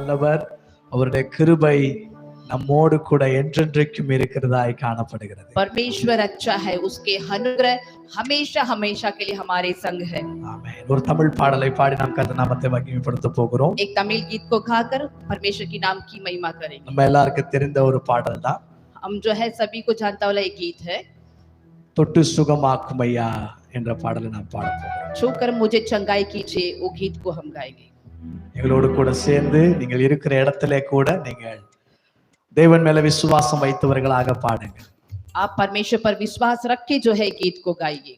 நல்லவர், அவருடைய கிருபை நம்மோடு கூட என்றென்றைக்கும் இருக்கிறதாய் காணப்படுகிறது. परमेश्वर अच्छा है, उसके अनुग्रह हमेशा हमेशा के लिए हमारे संग है. ஆமென். ஒரு தமிழ் பாடலை பாடி நாம் கர்த்தர் நாமத்தை மகிமைப்படுத்த போகிறோம். एक तमिल गीत को गाकर परमेश्वर की नाम की महिमा करेंगे. நம்ம எல்லாருக்கும் தெரிந்த ஒரு பாடல் தான். हम जो है सभी को जानता वाला एक गीत है. தொட்டு சுகமாக்கும் ஐயா என்ற பாடலை நாம் பாட போகிறோம். छूकर मुझे चंगाई कीजिए, वो गीत को हम गाएंगे. எங்களோடு கூட சேர்ந்து நீங்கள் இருக்கிற இடத்திலே கூட நீங்கள் தேவன் மேல விசுவாசம் வைத்தவர்களாக பாடுங்க. आप परमेश्वर पर विश्वास रख के जो है गीत को गाइए.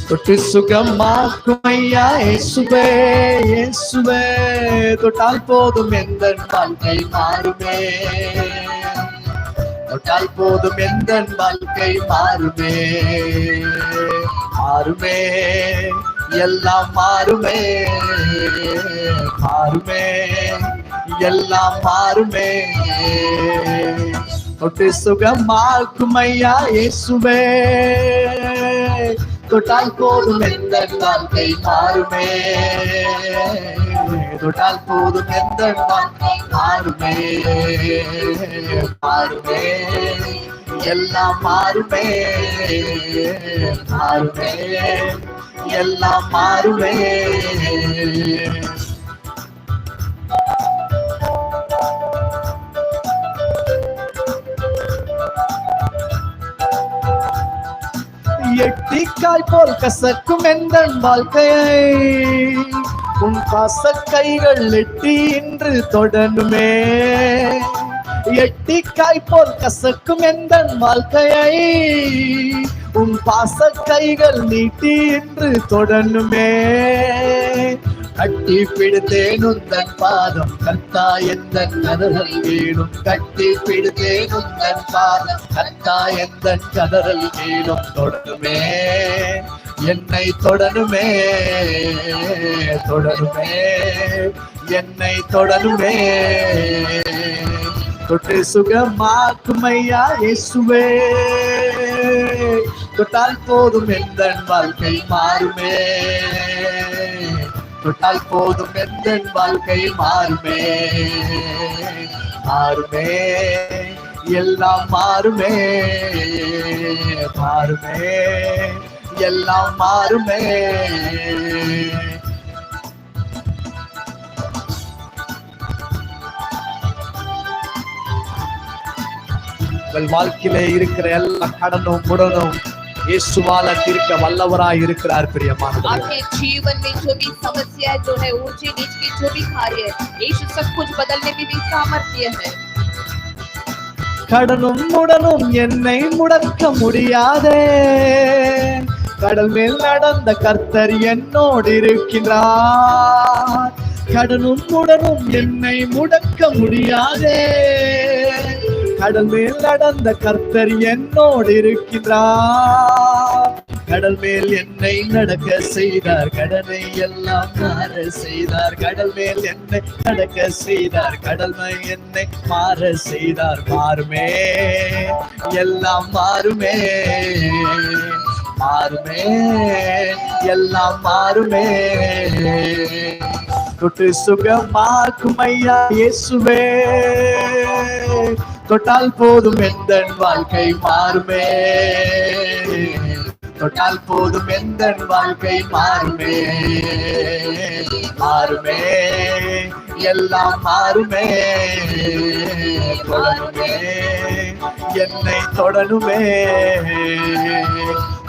தொட்டு சுகமாக்கும் ஐயா இயேசுவே, இயேசுவே, தொட்டால் போதும் எந்தன் வாழ்க்கை மாறுமே, தொட்டால் போதும் எந்தன் வாழ்க்கை மாறுமே, மாறுமே, எல்லாம் மாறுமே, மாறுமே, எல்லாம் மாறுமே. தொட்டு சுகமாக்கும் ஐயா இயேசுவே, தொட்டால் போதும் எந்த வாழ்க்கை மாறுமே, தொட்டால் போதும் எந்த வாழ்க்கை மாறுமே, மாறுமே, எல்லாம் மாறுமே, மாறுமே, எல்லாம் மாறுமே. எட்டிக்காய் போல் கசக்கும் எந்தன் வாழ்க்கையை உன் பாச கைகள் எட்டி இன்று தொடருமே, எட்டிக்காய் போல் கசக்கும் எந்தன் வாழ்க்கையை உன் பாச கைகள் நீட்டி இன்று தொடருமே. கட்டி பிடித்தேன் உந்தன் பாதம் கர்த்தா எந்தன் கதறல் கேளும், கட்டி பிடித்தேன் உந்தன் பாதம் கர்த்தா எந்தன் கதறல் கேளும். தொடருமே, என்னை தொடருமே, தொடருமே, என்னை தொடருமே. தொட்டு சுகமாக்கும் ஐயா இயேசுவே, தொட்டால் போதும் எந்தன் வாழ்க்கை மாறுமே, தொட்டால் போதும் எந்தன் வாழ்க்கை மாறுமே, மாறுமே, எல்லாம் மாறுமே, மாறுமே, எல்லாம் மாறுமே. உங்கள் வாழ்க்கையிலே இருக்கிற எல்லா கடனும் முடனும் இயேசுவால தீர்க்க வல்லவராய் இருக்கிறார். பிரியமானவர்களே, आपके जीवन में जो भी समस्या जो है, ऊंची नीच की जो भी कार्य है, यीशु सब कुछ बदलने में भी सामर्थ्य है. கடனும் முடனும் என்னை முடக்க முடியாதே, கடல் மேல் நடந்த கர்த்தர் என்னோடு இருக்கின்றார். கடனும் முடனும் என்னை முடக்க முடியாதே, கடல் மேல் நடந்த கர்த்தர் என்னோடு இருக்கின்றார். கடல் மேல் என்னை நடக்க செய்தார், கடலை எல்லாம் மாற செய்தார். கடல் மேல் என்னை நடக்க செய்தார், கடல் மேல் என்னை மாற செய்தார். மாறுமே, எல்லாம் மாறுமே, மாறுமே, எல்லாம் மாறுமே. தொட்டு சுகமாக்கும் ஐயா இயேசுவே, தொட்டால் போதும் எந்தன் வாழ்க்கை மாறுமே, தொட்டால் போதும் எந்தன் வாழ்க்கை மாறுமே, மாறுமே, எல்லாம் மாறுமே. தொடருமே, என்னை தொடருமே.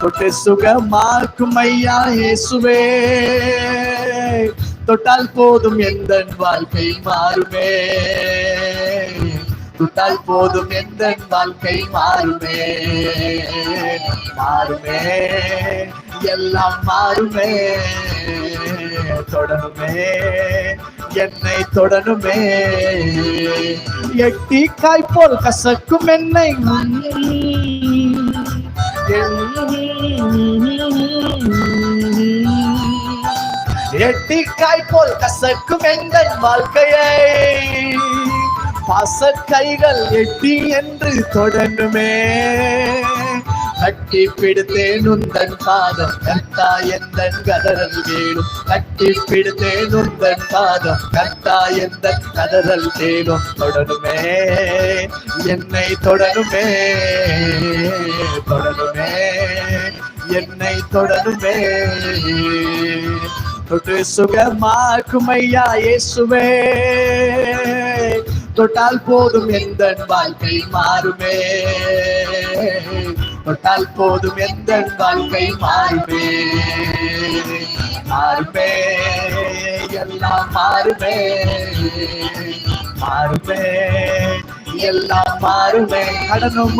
தொட்டு சுகமாக்கும் ஐயா இயேசுவே, தொட்டால் போதும் எந்தன் வாழ்க்கை மாறுமே, தொட்டால் போதும் எந்தன் வாழ்க்கை மாறுமே, மாறுமே, எல்லாம் மாறுமே. தொடருமே, என்னை தொடருமே. எட்டிக்காய் போல் கசக்கும் என்னை எட்டிக்காய் போல் கசக்கும் எந்தன் வாழ்க்கையை பாச கைகள் எட்டி என்று தொடங்குமே. கட்டி பிடித்தேன் உந்தன் பாதம் கர்த்தா எந்தன் கதறல் கேளும். கட்டி பிடித்தேன் உந்தன் பாதம் கர்த்தா எந்தன் கதறல் கேளும். தொடருமே என்னை தொடருமே தொடருமே என்னை தொடருமே. தொட்டு சுகமாக்கும் ஐயா இயேசுவே, தொட்டால் போதும் எந்தன் வாழ்க்கை மாறுமே. தொட்டால் போதும் எந்தன் வாழ்க்கை மாறுமே. மாறுமே எல்லாம் மாறுமே. மாறுமே எல்லாம் மாறுமே. கடனும்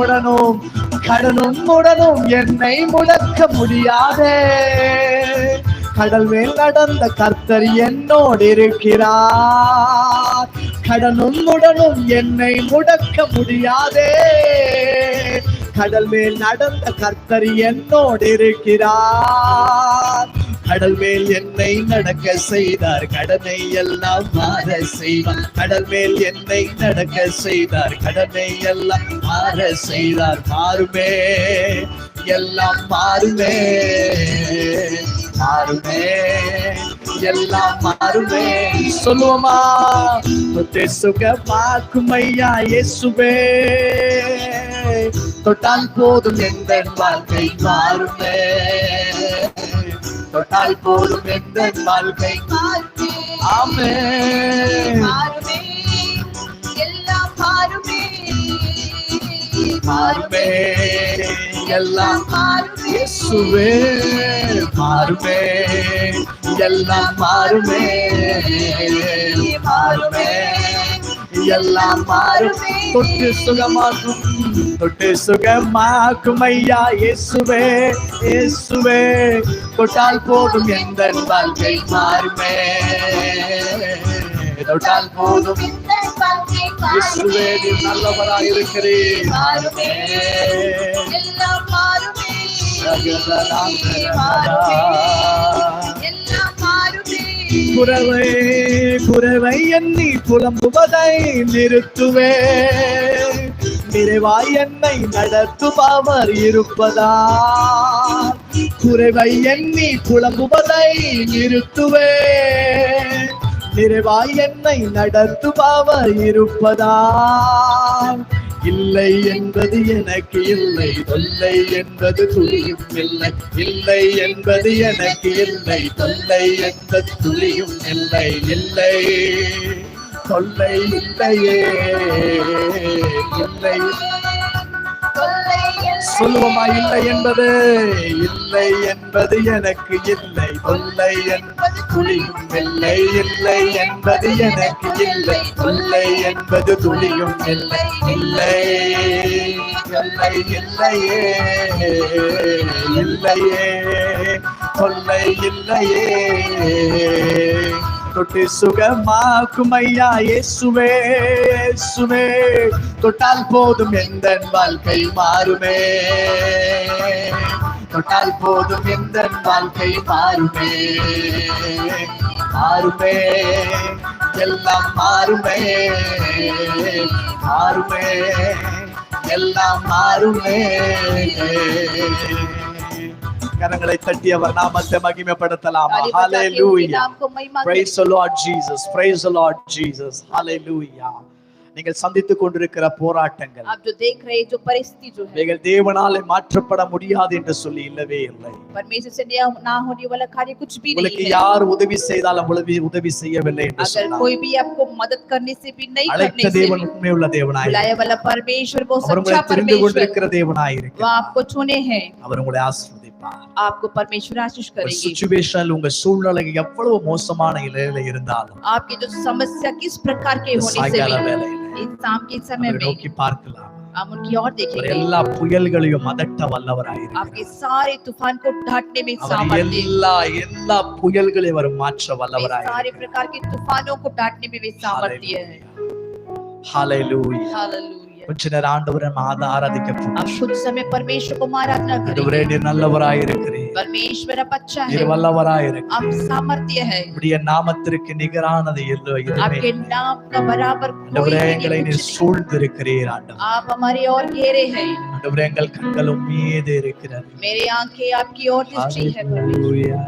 முடனும் என்னை முடக்க முடியாதே. கடல் மேல் நடந்த கர்த்தர் என்னோடு இருக்கிறார். கடனும் முடனும் என்னை முடக்க முடியாதே. கடல் மேல் நடந்த கர்த்தர் என்னோடு இருக்கிறார். கடல் மேல் என்னை நடக்க செய்தார், கடனை எல்லாம் மாற செய்வார். கடல் மேல் என்னை நடக்க செய்தார், கடனை எல்லாம் மாற செய்தார். மாறுமே எல்லாம் மாறுமே. மாறுமே எல்லாம் மாறுமே. சொல்லுவோமா? தொட்டு சுகமாக்கும் ஐயா இயேசுவே, தொட்டால் போதும் எந்தன் வாழ்க்கை மாறுமே. தொட்டால் போதும் எந்தன் வாழ்க்கை மாறுமே. ஆமென். மாறுமே எல்லாம் மாறுமே. மாறுமே எல்லாம் இயேசுவே. மாறுமே எல்லாம் மாறுமே. மாறுமே எல்லாம் மாறுமே. தொட்டு சுகமாக்கும், தொட்டு சுகமாக்கும் ஐயா இயேசுவே. இயேசுவே, தொட்டால் போதும் எந்தன் வாழ்க்கை மாறுமே. தொட்டால் போதும் இயேசுவே, நீ நல்லவராக இருக்கிறீர். மாறுமே எல்லாம் மாறுமே. எல்லாம் மாறுமே. குறைவை எண்ணி புலம்புவதை நிறுத்துவே. நிறைவாய் என்னை நடத்துபவர் இருப்பதா. குறைவை எண்ணி புலம்புவதை நிறுத்துவே. நிறைவாய் என்னை நடத்துபவர் இருப்பதா. இல்லை என்பது எனக்கு இல்லை, தொல்லை என்பது துளியும் இல்லை. இல்லை என்பது எனக்கு இல்லை, தொல்லை என்பது துளியும் இல்லை. இல்லை தொல்லை இல்லையே. இல்லை சொல்லுவோமா? இல்லை என்பது, இல்லை என்பது எனக்கு இல்லை, தொல்லை என்பது துளியும் இல்லை. இல்லை என்பது எனக்கு இல்லை, தொல்லை என்பது துளியும் இல்லை. இல்லை இல்லை இல்லையே. இல்லையே தொல்லை இல்லையே. தொட்டு சுகமாக்கும் ஐயா இயேசுவே. இயேசுவே, தொட்டால் போதும் எந்தன் வாழ்க்கை மாறுமே. தொட்டால் போதும் எந்தன் வாழ்க்கை மாறுமே. மாறுமே எல்லாம் மாறுமே. மாறுமே எல்லாம் மாறுமே. கரங்களை தட்டி அவர் நாமத்தை மகிமைப்படுத்தலாம். ஹalleluya. Praise the Lord Jesus. Praise the Lord Jesus. Hallelujah. நீங்கள் சந்தித்துக் கொண்டிருக்கிற போராட்டங்கள், आप जो देख रहे जो परिस्थिति जो है, நீங்கள் தேவனாலே மாற்றப்பட முடியாது என்று சொல்லி இல்லவே இல்லை. परमेश्वर से ना होने वाला कार्य कुछ भी नहीं உங்களுக்கு है. யார் உதவி செய்தாலும் உதவி செய்யவில்லை என்று अगर சொன்னார். कोई भी आपको मदद करने से भी नहीं करने அழைத்த से தேவன் உண்மையுள்ள தேவனாய் बुलाया वाला परमेश्वर वो அவர் உங்களை सच्चा தெரிந்து परमेश्वर கொண்டிருக்கிற தேவனாய் वो இருக்கிறார். आपको चुने हैं. அவர் உங்களை ஆசீர்வதிப்பார். आपको परमेश्वर आशीष உங்க करेंगे. சிச்சுவேஷன், உங்க சூழ்நிலை எவ்வளவு மோசமான நிலையில இருந்தாலும் आपकी जो समस्या किस प्रकार के होने से சாயங்கால भी வேளையில इस शाम के समय அவரை में நோக்கி பார்க்கலாம். हम उनकी ओर அவர் देखेंगे. எல்லா புயல்களையும் அதட்ட வல்லவராய் இருக்கிறார். आपके सारे तूफान को ढांकने में அவர் सामर्थ्य, எல்லா புயல்களையும் அவர் மாற்ற வல்லவராய் सारे प्रकार के तूफानों को डांटने में भी सामर्थ्य है. ஹalleluya. हालेलुया. கொஞ்ச நேரம் ஆண்டவரை ஆராதிக்க போறோம். आप कुछ समय परमेश्वर को आराधना ஆண்டவரே करें. நீர் நல்லவராய் இருக்கிறீர், परमेश्वर आप अच्छा है, நீர் வல்லவராய் இருக்கிறீர், आप सामर्थ्य है, உம்முடைய நாமத்திற்கு நிகரானது எதுவுமே आपके नाम का बराबर कोई ஆண்டவரே भी எங்களை नहीं, நீர் कुछ नहीं. சூழ்ந்திருக்கிறீர் ஆண்டவரே. आप हमारे और घेरे हैं, ஆண்டவரே எங்கள் கண்களும் மீது இருக்கிறது. मेरे आंखें आपकी ओर दृष्टि है. ஹalleluya.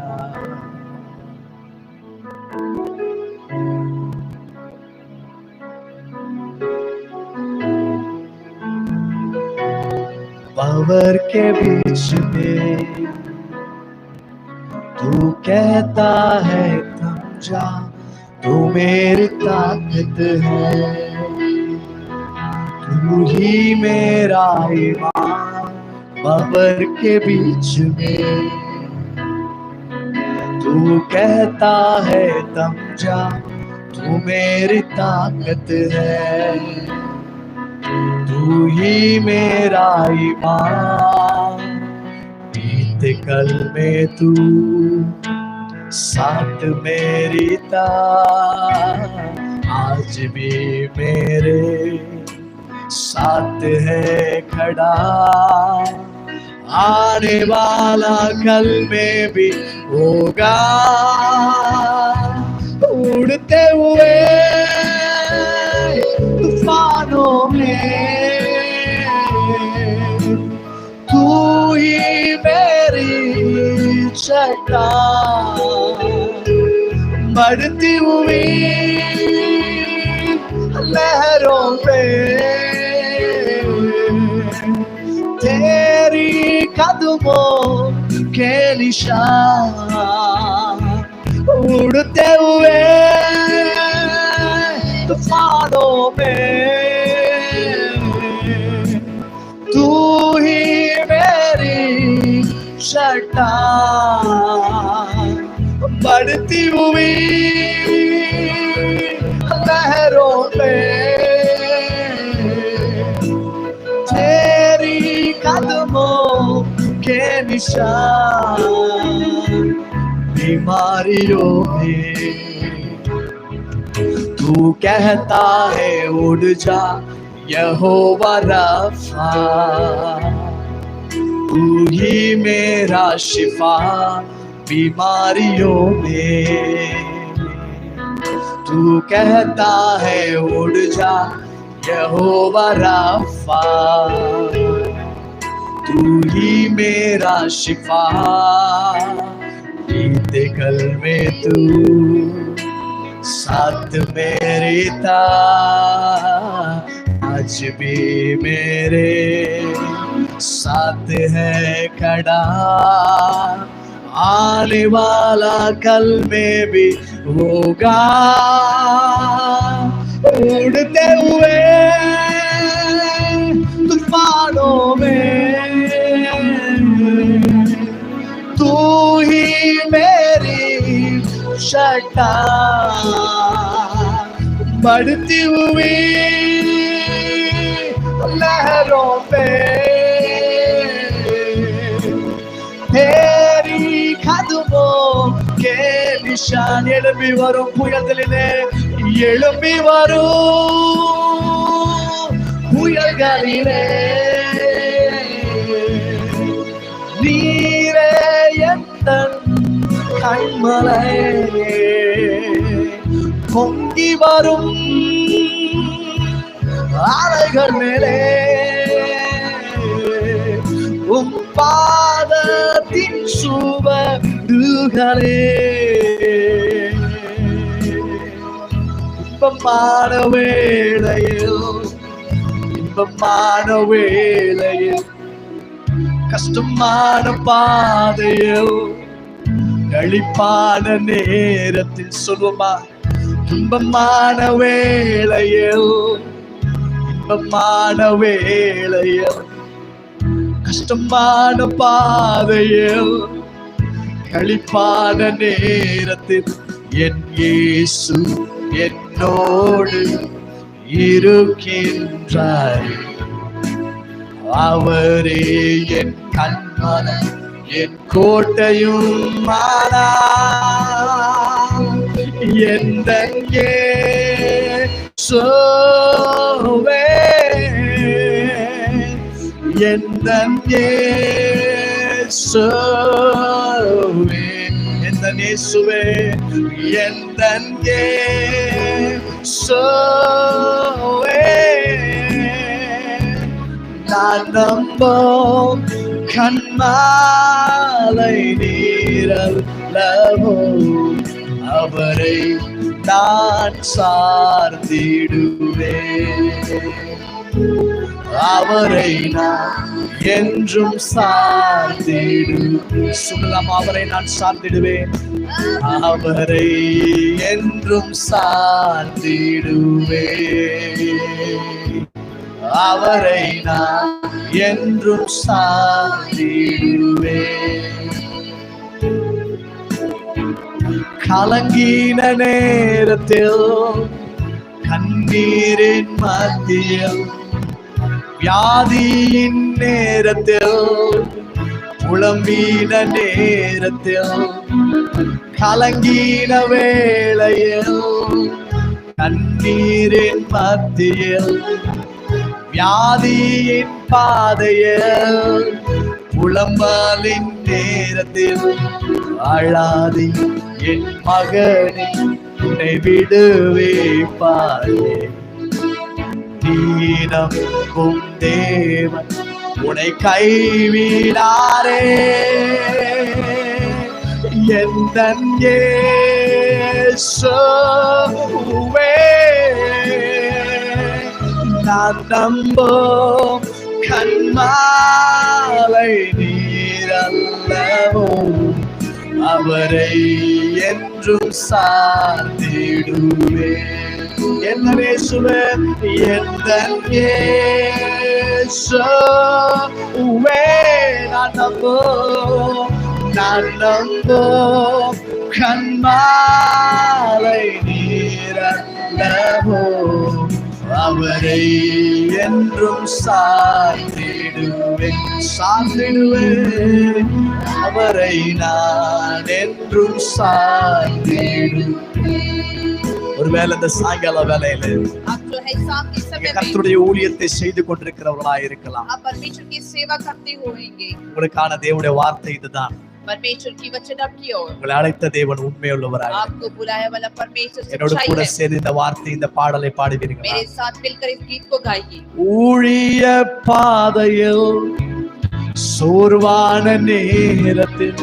पावर के बीच में तू कहता है थम जा, तू मेरी ताकत है, तू ही मेरा ईमान. पावर के बीच में तू कहता है थम जा, तू मेरी ताकत है, तू ही मेरा ईमान. बीत कल में तू साथ मेरी था, आज भी मेरे साथ है खड़ा. आने वाला कल में भी होगा, उड़ते हुए तूफानों में तू ही मेरी चट्टान. बढ़ती हुई लहरों पे तेरी कदमों के निशान. उड़ते हुए तूफानों में तू ही मेरी चट्टान. बढ़ती हुई लहरों पे तेरी कदमों के निशान. बीमारियों में तू कहता है उड़ जा, यहोवा रफ़ा. तू ही मेरा शिफा बीमारियों में. तू कहता है उड़ जा, यहोवा रफ़ा. तू ही मेरा शिफा. बीते कल में तू साथ मेरी था, आज भी मेरे साथ है खड़ा. आने वाला कल में भी होगा, उड़ते हुए तूफानों में तू ही मेरी चट्टान. बढ़ती हुई लहरों पे तेरी कदमों के निशान. எழும்பி வரும் புயல்களிலே, எழும்பி வரும் புயல்களிலே நீரே எந்தன் கண்மலை. பொங்கி வரும் அலைகள் மேலே உம் பாதத்தின் சுவடுகளே. இன்பமான வேளையில், இன்பமான வேளையில், கஷ்டமான பாதையில், களிப்பான நேரத்தில் சொல்லுமா. இன்பமான வேளையில், இன்பமான வேளையில், கஷ்டமான பாதையில், களிப்பான நேரத்தில் என் இயேசு என்னோடு இருக்கின்றார். அவரே என் கண்மலை, என் கோட்டையும் எந்த இயேசுவே எந்தன் இயேசுவே, எந்தன் இயேசுவே, எந்தன் இயேசுவே, நான் நம்பும் கண்மாலை நீரல்லவோ, அவரை நான் சார்ந்திடுவேன், அவரை நான் என்றும் சார்ந்திடுவேன். சொல்லலாம், அவரை நான் சார்ந்திடுவேன், அவரை என்றும் சார்ந்திடுவேன், அவரை நான் என்றும் சார்ந்திடுவேன். கலங்கின நேரத்தில், கண்ணீரின் மத்தியில், வியாதியின் நேரத்தில், புலம்பின நேரத்தில், கலங்கின வேளையில், கண்ணீரின் மத்தியில், வியாதியின் பாதையில், புலம்பலின் நேரத்தில், அழாதே என் மகனே, உன்னை விடுவிப்பாரே, நீ நம்பும் தேவன் உன்னை கைவிடாரே, எந்தன் இயேசுவே, நான் நம்பும் கண்மாலை நீரல்லவோ, அவரை என்றும் சார்ந்திடுவேன். எந்தன் இயேசுவே, எந்தன் இயேசுவே, நான் நம்பும் கண்மாலை நீரல்லவோ, அவரை என்றும் சார்ந்திடுவேன், சார்ந்திடுவேன், அவரை நான் என்றும் சார்ந்திடுவேன். ஒருவேளை இந்த சாயங்கால வேலையில கர்த்தருடைய ஊழியத்தை செய்து கொண்டிருக்கிறவர்களாக இருக்கலாம். உங்களுக்கான தேவனுடைய வார்த்தை இதுதான். परमेश्वर की वचन आपकी ओर, உங்களை அழைத்த தேவன் உண்மையுள்ளவராய், आपको बुलाया वाला परमेश्वर என்னோட सच्चाई கூட है। சேர்ந்து இந்த வார்த்தை, இந்த பாடலை பாடுவீர்களா? मेरे साथ मिलकर इस गीत को गाइए। ஊழிய பாதையில், சோர்வான நேரத்தில்,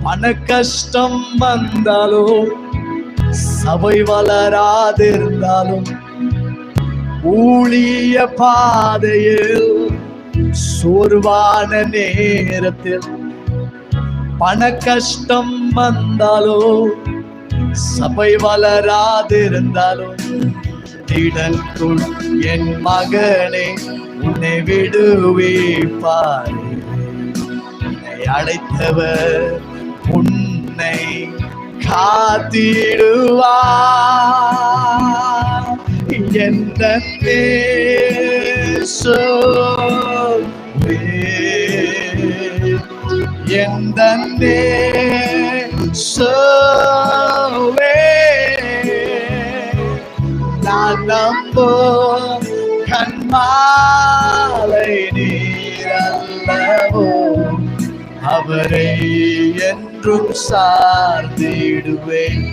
பண கஷ்டம் வந்தாலும், சபை வளராதிருந்தாலும், ஊழிய பாதையில், சோர்வான நேரத்தில், பண கஷ்டம் வந்தாலோ, சபை வளராதிருந்தாலோ, திடன் கொள் என் மகனே, உன்னை விடுவிப்பாரே, உன்னை அழைத்தவர் உன்னை காத்திடுவார், எந்தன் இயேசுவே, எந்தன் இயேசுவே, நான் நம்பும் கண்மாலை நீரல்லவோ, அவரை என்றும் சார்ந்திடுவேன்,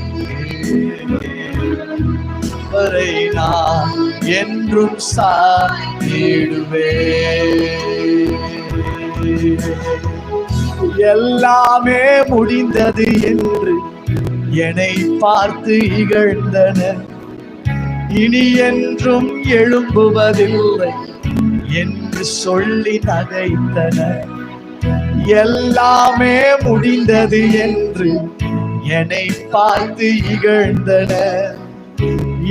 அவரை நான் என்றும் சார்ந்திடுவேன். எல்லாமே முடிந்தது என்று என்னை பார்த்து இகழ்ந்தனர், இனி என்றும் எழும்புவதில்லை என்று சொல்லி நகைத்தனர். எல்லாமே முடிந்தது என்று என்னை பார்த்து இகழ்ந்தனர்,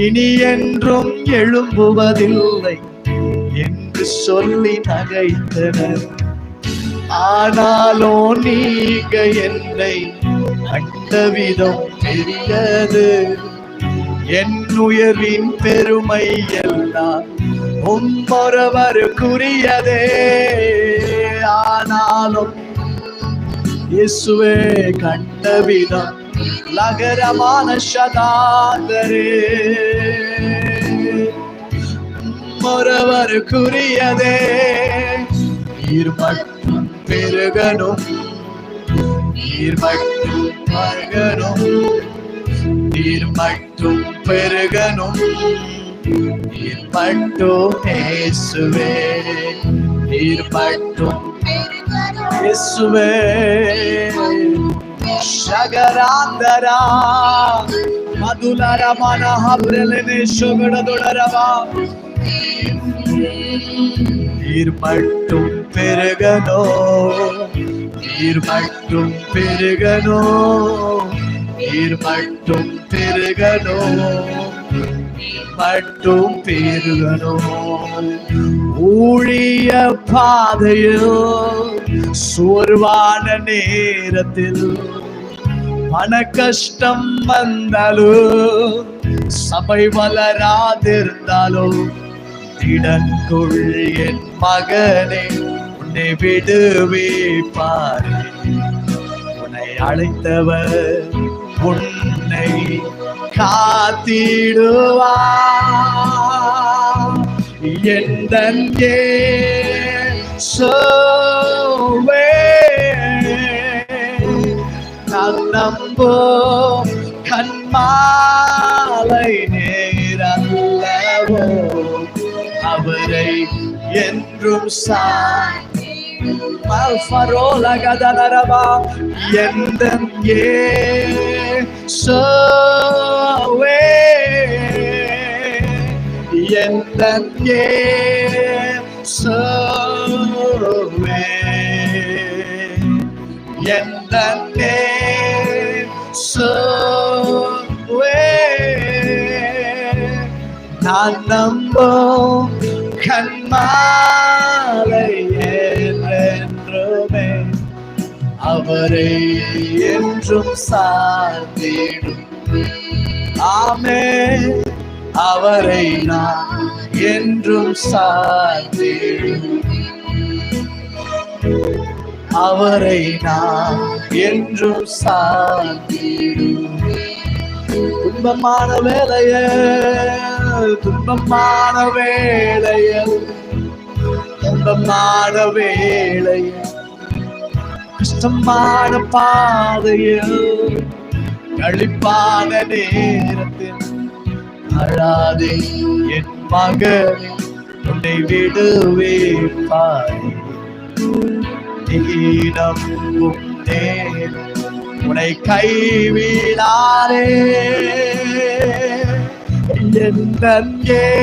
இனி என்றும் எழும்புவதில்லை என்று சொல்லி நகைத்தனர். ஆனாலோ நீங்க என்னை கண்ட விதம் பெரியது, என் உயர்வின் பெருமை எல்லாம் உம்மொருவருக்குரியதே. ஆனாலும் இயேசுவே கண்ட விதம் லகரமான சதாந்தரே, உம்மொருவருக்குரியதே. நீர் மட்டும் பெருகணும், நீர் மட்டும் பருகணும், நீர் மட்டும் பெருகணும், நீர் மட்டும் இயேசுவே, நீர் மட்டும் இயேசுவே. ಶಗರಾಂದರ ಮಧುಲರ ಮನ ಹಬ್ರಲನೆ ಶೊಗಡದೊಡರವ நீர் மட்டும் பெருகனோ, நீர் மட்டும் பெருகனோ, நீர் மட்டும் பெருகனோ, நீர் மட்டும் பெருகனோ. ஊழிய பாதையோ சோர்வான நேரத்தில் மன கஷ்டம் வந்தாலும் சபை வளராதிருந்தாலும் திடன்கொள் என் மகனே, உன்னை விடுவிப்பார். உன்னை அழைத்தவர் உன்னை காத்திடுவார். எந்தன் இயேசுவே நான் நம்பும் கண்மாலை நேரல்லவோ, அவரை என்றும் சாய்ஃபரோலகதனரவா. எந்தன் இயேசுவே, எந்தன் இயேசுவே, எந்தன் இயேசுவே நான் நம்பும் கண்மாலை என்றென்றுமே, அவரை என்றும் சார்ந்திடும். ஆமென், அவரை நான் என்றும் சார்ந்திடும், அவரை நான் என்றும் சார்ந்திடும். துன்பமான வேளையில், துன்பமான வேளையில், துன்பமான வேளையில், கஷ்டமான பாதையில், களிப்பான நேரத்தில் அழாதே என் மகனே, உன்னை விடுவிப்பாய். நீடம் உன்னை கைவிடாதே. எந்தன் இயேசுவே,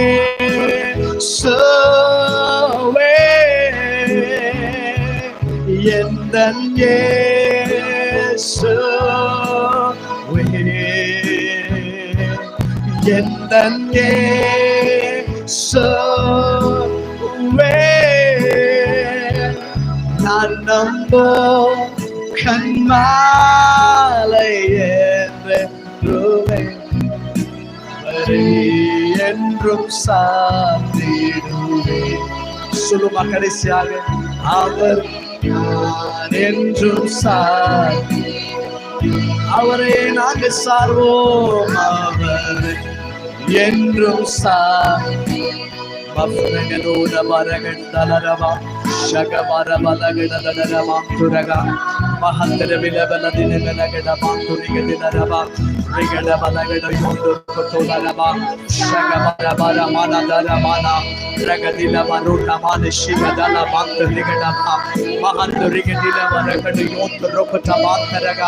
எந்தன் இயேசுவே, எந்தன் இயேசுவே நான் நம்பும் கண்மாலை என்றென்றுமே, அவரை என்றும் சார்ந்திடுவே. சொல்லுமா கடைசியாக, அவர் நான் என்றும் சார்ந்தி, அவரை நாங்கள் சார்வோம், அவர் என்றும் சார்ந்தி. மஃப்ரகனோட மரகண்டலரவா ಶಗವರ ಬಲಗಡದರವ ತುರಗ ಮಹಂತರ ವಿಲಬಲ ದಿನಗಡಗಡ ಮಾತುರಿಗದಿನರವ ರಿಗಡ ಬಲಗಡ ಯೋಂದು ಕೊತೋಲರವ ಶಗವರ ಬರ ಮನದರ ಮನ ರಗದಿಲ ಮರುಣ ಮಾನ ಶಿಗದಲ ಮಾತುರಿಗಡ மகந்துரிகதில வரகடு யோத்து ரொக்கட்ட மாத்தரக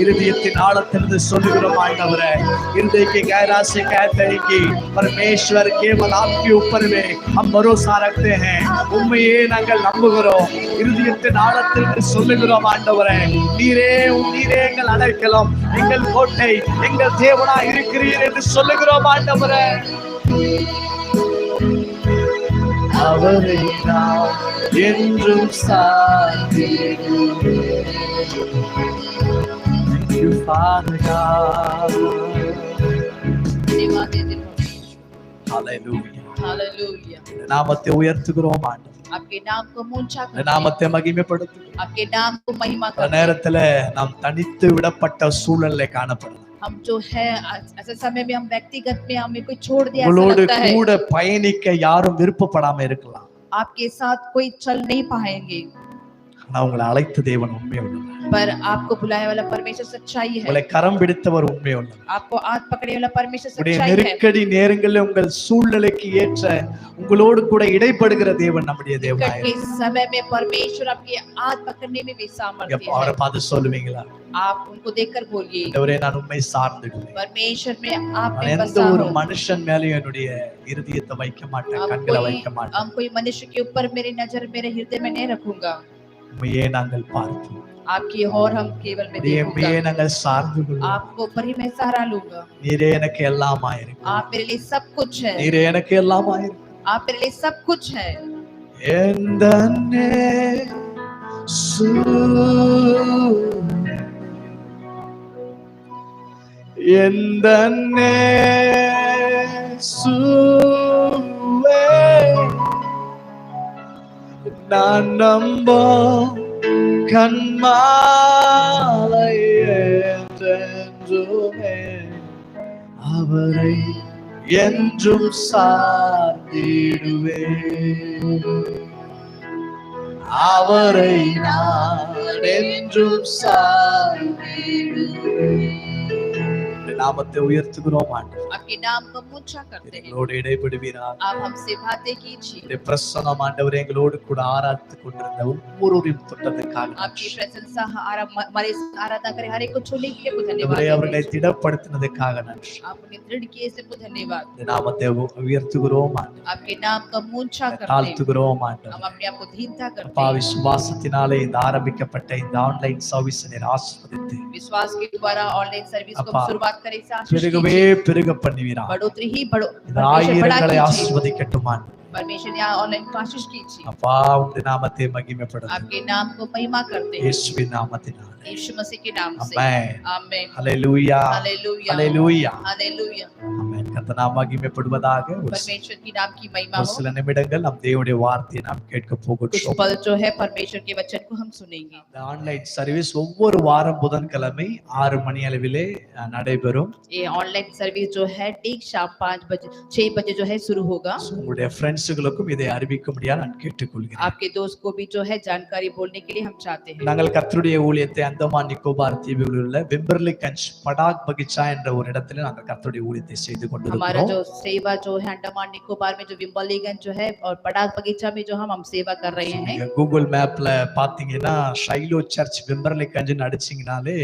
இருதயத்தின் ஆழத்திலிருந்து சொல்லுகிறோம் ஆண்டவரே, हृदय गहराई कहते परमेश्वर केवल आपके ऊपर में हम भरोसा रखते हैं, உம்மையே நாங்கள் நம்புகிறோம். இருதயத்தின் ஆழத்திலிருந்து சொல்லுகிறோம் ஆண்டவரே, நீரே நீரே எங்கள் அடைக்கலம், எங்கள் கோட்டை, எங்கள் தேவனாய் இருக்கிறீர் என்று சொல்லுகிறோம் ஆண்டவரே. அவரை நாம் என்றும் சார்ந்திடுவேன். Thank you, Father God. Hallelujah. Hallelujah. நாமத்தை உயர்த்துகிறோம் ஆண்டவரே. आपके नाम को ऊंचा करते हैं, நாமத்தை மகிமைப்படுத்துகிறோம். आपके नाम को महिमा அந்த करते हैं. நேரத்துல நாம் தனித்து விடப்பட்ட சூழல்ல காணப்படலாம். हम जो है ऐसे समय में हम व्यक्तिगत में हमें कोई छोड़ दिया ऐसा உங்களோடு लगता है. கூட பயணிக்க யாரும் விருப்பப்படாம இருக்கலாம். आपके साथ कोई चल नहीं पाएंगे, ஆனா உங்களை அழைத்த தேவன் உண்மை உள்ளவர். पर आपको बुलाने वाला परमेश्वर सच्चाई है, உங்களை கரம் பிடித்தவர் உண்மை உள்ளவர். आपको हाथ पकड़ने वाला परमेश्वर உடைய सच्चाई है। நெருக்கடி நேரங்களில் உங்கள் சூழ்நிலைக்கு ஏற்ற உங்களோடு கூட இடைப்படுகிற தேவன் நம்முடைய தேவனாய் के समय में परमेश्वर आपके हाथ पकड़ने में भी सामर्थ्य है। அவரை பார்த்து சொல்லுவீங்களா, आप उनको देखकर बोलिए, ஆண்டவரே நான் உம்மை சார்ந்துடுவேன். परमेश्वर में आप நான் में எந்த बसा ஒரு हूं। மனுஷன் மேலயும் என்னுடைய இருதயத்தை வைக்க மாட்டேன், கண்களை வைக்க மாட்டேன். हम कोई मनुष्य के ऊपर मेरी नजर मेरे हृदय में नहीं रखूंगा, உம்மையே நாங்கள் பார்ப்போம், आपकी और हम केवल में உம்மையே देखूंगा, நாங்கள் சார்ந்து கொள்வோம். आपको ऊपर ही मैं सहारा लूंगा। நீரே எனக்கு எல்லாமா இருக்கு, आप मेरे लिए सब कुछ है, நீரே எனக்கு எல்லாமா இருக்கு. आप मेरे लिए सब कुछ है। எந்தன்னே எந்தன்னே சுவே நான் நம்போ கண்மாலை என்றென்றுமே அவரை என்றும் சார்ந்திடுவே, அவரை நான் என்றும் சார்ந்திடுவே. நாமத்தை உயர்த்துகிறோம் ஆண்டவரே, आपके नाम को ऊंचा करते हैं, எங்களோடு இடைபடுவீராக. आप हमसे बातें कीजिए। உம்முடைய பிரசன்னம் ஆண்டவரே எங்களோடு கூட ஆராதித்து கொண்டிருந்த ஒவ்வொருவரையும் தொட்டதற்காக आपकी प्रशंसा हमारे आराधना करे हर एक को छूने के लिए आपको ஆண்டவரே, धन्यवाद। அவர்களை திடப்படுத்தினதுக்காக நன்றி. आपने दृढ़ किए से आपको धन्यवाद। இந்த நாமத்தை உயர்த்துகிறோம் ஆண்டவரே, आपके नाम का ऊंचा करते हैं, தாழ்த்துகிறோம் हम ஆண்டவரே. अपने आप को दीनता करते அப்பா, हैं। விசுவாசத்தினாலே இந்த ஆரம்பிக்கப்பட்ட இந்த ஆன்லைன் சர்வீஸ் நீர் ஆசீர்வதித்து विश्वास के द्वारा ऑनलाइन सर्विस को அப்பா, शुरुआत करें, इसे आशीष பெருகவே कीजिए। பெருக பண்ணுவீராக. बढ़ोतरी ही இந்த परमेश्वर बड़ा ஆயிரங்களை कीजिए। ஆசீர்வதிக்கட்டும் ஆண்டவரே. परमेश्वर यहाँ ऑनलाइन को आशीष कीजिए। அப்பா, உம்முடைய நாமத்தை மகிமைப்படுத்து आपके नाम को महिमा करते हैं, இயேசுவின் நாமத்தினாலே. यीशु मसीह के नाम से ஆமென். आमेन। ஹல்லேலூயா, हालेलुया, ஹல்லேலூயா. हालेलुया। ஆமென். கர்த்தர் நாம மகிமைப்படுவதாக. परमेश्वर की नाम की महिमा ஒரு हो। சில நிமிடங்கள் நம் தேவனுடைய வார்த்தையை நாம் கேட்க कुछ போகிறோம். पल जो है परमेश्वर के वचन को हम सुनेंगे। இந்த ஆன்லைன் சர்வீஸ் ஒவ்வொரு வாரம் புதன்கிழமை 6 மணி அளவிலே நடைபெறும். ये ऑनलाइन सर्विस जो है ठीक शाम 5 बजे 6 बजे जो है शुरू होगा। உங்களுடைய ஃப்ரெண்ட்ஸுகளுக்கும் இதை அறிவிக்கும்படியா நான் கேட்டுக்கொள்கிறேன். आपके दोस्त को भी जो है जानकारी बोलने के लिए हम चाहते हैं। நாங்கள் கர்த்தருடைய ஊழியத்தை அந்தமான் நிக்கோபார் தீவுகளில் உள்ள விம்பர்லி கஞ்ச் படாக் பகிச்சா என்ற ஒரு இடத்துல நாங்கள் கர்த்தருடைய ஊழியத்தை செய்து हमारा கொண்டிருக்கிறோம். जो सेवा जो है अंडमान निकोबार में जो विम्बलीगंज जो है और पड़ाक बगीचा में जो हम सेवा कर रहे हैं। நீங்க கூகுள் மேப்ல பாத்தீங்கன்னா ஷைலோ சர்ச் விம்பர்லி கஞ்சுன்னு அடிச்சீங்கனாலே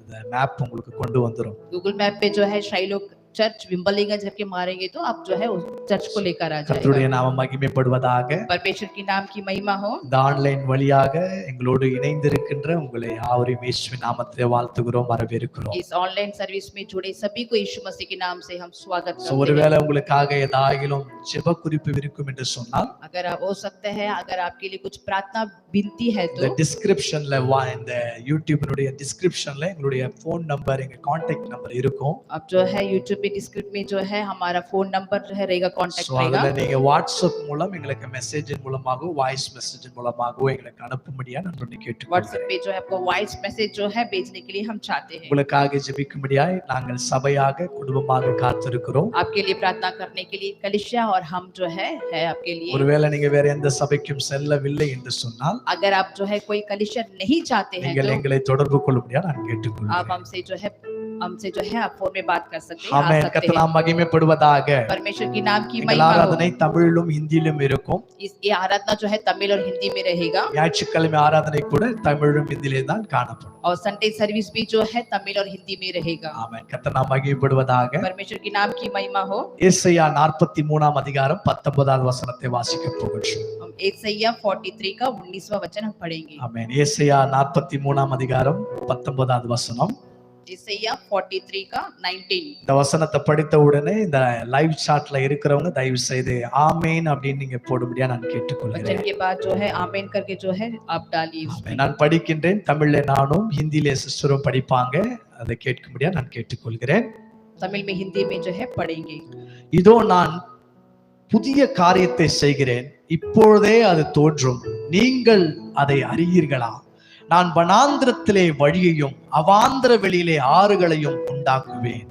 இந்த மேப் உங்களுக்கு கொண்டு வந்துரும். गूगल मैप पे जो है शाइलो चर्च विम्बलीगंज करके मारेंगे तो आप जो है उस चर्च को लेकर आ கர்த்தருடைய जाएगा। நாமம் மகிமைப்படுவதாக. परमेश्वर की नाम की महिमा हो। இந்த ஆன்லைன் வழியாக எங்களோடு இணைந்திருக்கின்ற உங்களை யாவரையும் இயேசுவின் நாமத்திலே வாழ்த்துகிறோம், வரவேற்கிறோம். इस ऑनलाइन सर्विस में जुड़े सभी को यीशु मसीह के नाम से हम स्वागत करते हैं। ஒருவேளை உங்களுக்காக ஏதாயிலும் ஜெப குறிப்பு இருக்கும் என்று சொன்னால் अगर आप हो सकता है अगर आपके लिए कुछ प्रार्थना विनती है இந்த तो டிஸ்கிரிப்ஷன்ல இந்த யூடியூபினுடைய டிஸ்கிரிப்ஷன்ல எங்களுடைய ஃபோன் நம்பர், எங்க கான்டாக்ட் நம்பர் இருக்கும். अब जो है YouTube पे डिस्क्रिप्शन में जो है हमारा फोन नंबर जो है रहेगा, कांटेक्ट So, रहेगा। அதுல நீங்க வாட்ஸ்அப் மூலம் எங்களுக்கு மெசேஜின் மூலமாக வாய்ஸ் மெசேஜின் மூலமாக எங்களுக்கு அனுப்பும்படியா நான் கேட்டுக்கொள்கிறேன். व्हाट्सएप पे जो है आपको वॉइस मैसेज जो है भेजने के लिए हम चाहते हैं। உங்களுக்காக ஜெபிக்கும்படியாய் நாங்கள் சபையாக குடும்பமாக காத்திருக்கிறோம். आपके लिए प्रार्थना करने के लिए कलिसिया और हम जो है आपके लिए। ஒருவேளை நீங்க வேற எந்த சபைக்கும் செல்லவில்லை என்று சொன்னால் अगर आप जो है कोई कलिसिया नहीं चाहते हैं நீங்கள் तो எங்களை தொடர்பு கொள்ளும்படியா நான் आप கேட்டுக்கொள்கிறேன். हमसे जो है आप फोन में बात कर सकते हैं, आ ஆமென். सकते கர்த்தர் हैं। நாமம் மகிமைப்படுவதாக. परमेश्वर की नाम की எங்கள் महिमा हो। ஆராதனை தமிழிலும் ஹிந்தியிலும் இருக்கும். ये आराधना जो है तमिल और हिंदी में रहेगा ஞாயிற்றுக்கிழமை ஆராதனை கூட தமிழும் ஹிந்தியிலே தான் காணப்படும். और संडे सर्विस भी जो है तमिल और हिंदी में रहेगा। ஆமென். கர்த்தர் நாமம் மகிமைப்படுவதாக. परमेश्वर की नाम की महिमा हो। ஏசாயா 43 அதிகாரம் 19வது வசனத்தை வாசிக்க போகிறோம். हम एसाया 43 का 19वां वचन हम पढ़ेंगे। ஆமென். ஏசாயா 43 அதிகாரம் 19வது வசனம். एसाया 43 का 19। இந்த வசனத்தை படித்த உடனே இந்த லைவ் சாட்ல இருக்கிறவங்க தயவு செய்து ஆமேன் அப்படின்னு நீங்க போடும்படியா நான் கேட்டுக்கொள்கிறேன். वचन के बाद जो है आमीन करके जो है आप डालिए उसमें। நான் படிக்கின்றேன், தமிழ்ல நானும் ஹிந்தியில சிஸ்டரும் படிப்பாங்க, அதை கேட்கும்படியா நான் கேட்டுக்கொள்கிறேன். तमिल में हिंदी में जो है पढ़ेंगे। இதோ நான் புதிய காரியத்தை செய்கிறேன், இப்பொழுதே அது தோன்றும், நீங்கள் அதை அறியீர்களா? நான் வனாந்திரத்திலே வழியையும் அவாந்திர வெளியிலே ஆறுகளையும் உண்டாக்குவேன்.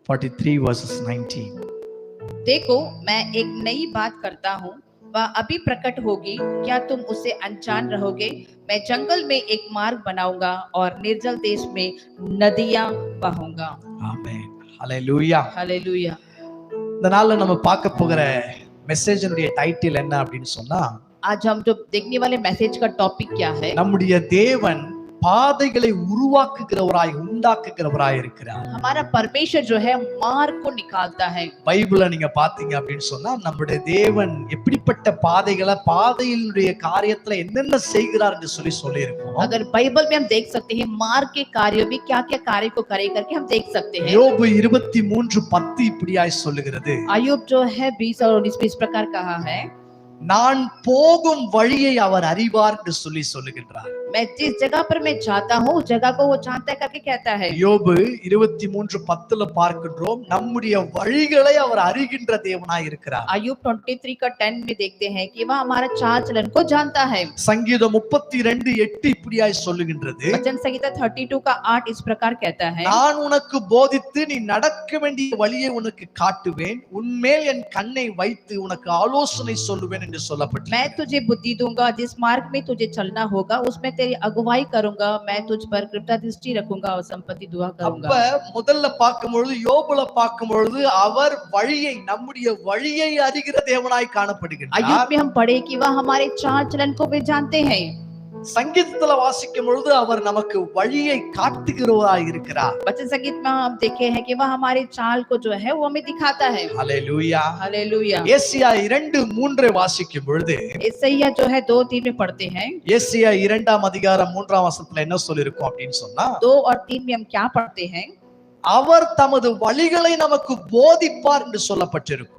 43 verses 19. देखो मैं एक नई बात करता हूँ, वह अभी प्रकट होगी, क्या तुम उसे अनजान रहोगे? मैं जंगल में एक मार्ग बनाऊंगा और निर्जल देश में नदियां बहूंगा। ஆமென். ஹalleluya. हालेलुया। இந்த நாள்ல நம்ம பார்க்க போகிற மெசேஜினுடைய டைட்டில் என்ன அப்படின்னு சொன்னா, आज हम जो देखने वाले मैसेज का टॉपिक क्या है? நம்முடைய தேவன் பாதைகளை உருவாக்குகிறவராய் உண்டாக்குகிறவராய் இருக்கிறார். हमारा परमेश्वर जो है मार्ग को निकालता है। பைபிளை நீங்க பாத்தீங்க அப்படின்னு சொன்னா, நம்முடைய தேவன் எப்படிப்பட்ட பாதைகளை பாதையினுடைய காரியத்துல என்னென்ன செய்கிறார் என்று சொல்லி இருக்கோம். अगर बाइबल में हम देख सकते हैं मार्ग के कार्यों में क्या क्या कार्य को करे करके हम देख सकते हैं। யோபு 23:10 இப்படியாய் சொல்லுகிறது, अय्यूब जो है 20 और 19 में इस प्रकार कहा है, நான் போகும் வழியை அவர் அறிவார் என்று சொல்லுகின்றார். मैं जिस जगह पर मैं जाता हूँ उस जगह को वो जानता है करके कहता है। யோபு 23:10 பார்க்கின்றோம், நம்முடைய வழிகளை அவர் அறிகின்ற தேவனாய் இருக்கிறார். अय्यूब 23 का 10 में देखते हैं कि वह हमारा चाल चलन को जानता है। சங்கீதம் 32:8 இப்படியாய் சொல்லுகின்றது, वचन संहिता 32 का 8 इस प्रकार कहता है, நான் உனக்கு போதித்து நீ நடக்க வேண்டிய வழியை உனக்கு காட்டுவேன், உன்மேல் என் கண்ணை வைத்து உனக்கு ஆலோசனை சொல்லுவேன் என்று சொல்லப்பட்டது. मैं तुझे बुद्धि दूंगा, जिस मार्ग में तुझे चलना होगा उसमें तेरी अगुवाई करूंगा, मैं तुझ पर कृपा दृष्टि रखूंगा और संपत्ति दुआ करूंगा। அப்ப முதல்ல பார்க்கும்பொழுது யோபுல பார்க்கும்பொழுது அவர் வழியை நம்முடைய வழியை அறிகிற தேவனாய் காணப்படுகிறார். अय्यूब में हम पढ़े कि वह हमारे चाल चलन को भी जानते हैं। சங்கீதத்துல வாசிக்கும் பொழுது அவர் நமக்கு வழியை காட்டுகிறவராய் இருக்கிறார். वचन संगीत में हम देखे हैं कि वह हमारे चाल को जो है वो हमें दिखाता है। Hallelujah, hallelujah. ஏசாயா 2:3 வாசிக்கும் பொழுது, ஏசாயா जो है 2:3 में पढ़ते हैं, ஏசாயா 2ஆம் அதிகாரம் 3ஆம் வசனத்துல என்ன சொல்லிருக்கும் அப்படின்னு சொன்னா, 2 और 3 में हम क्या पढ़ते हैं? அவர் தமது வழிகளை நமக்கு போதிப்பார் என்று சொல்லப்பட்டிருக்கும்.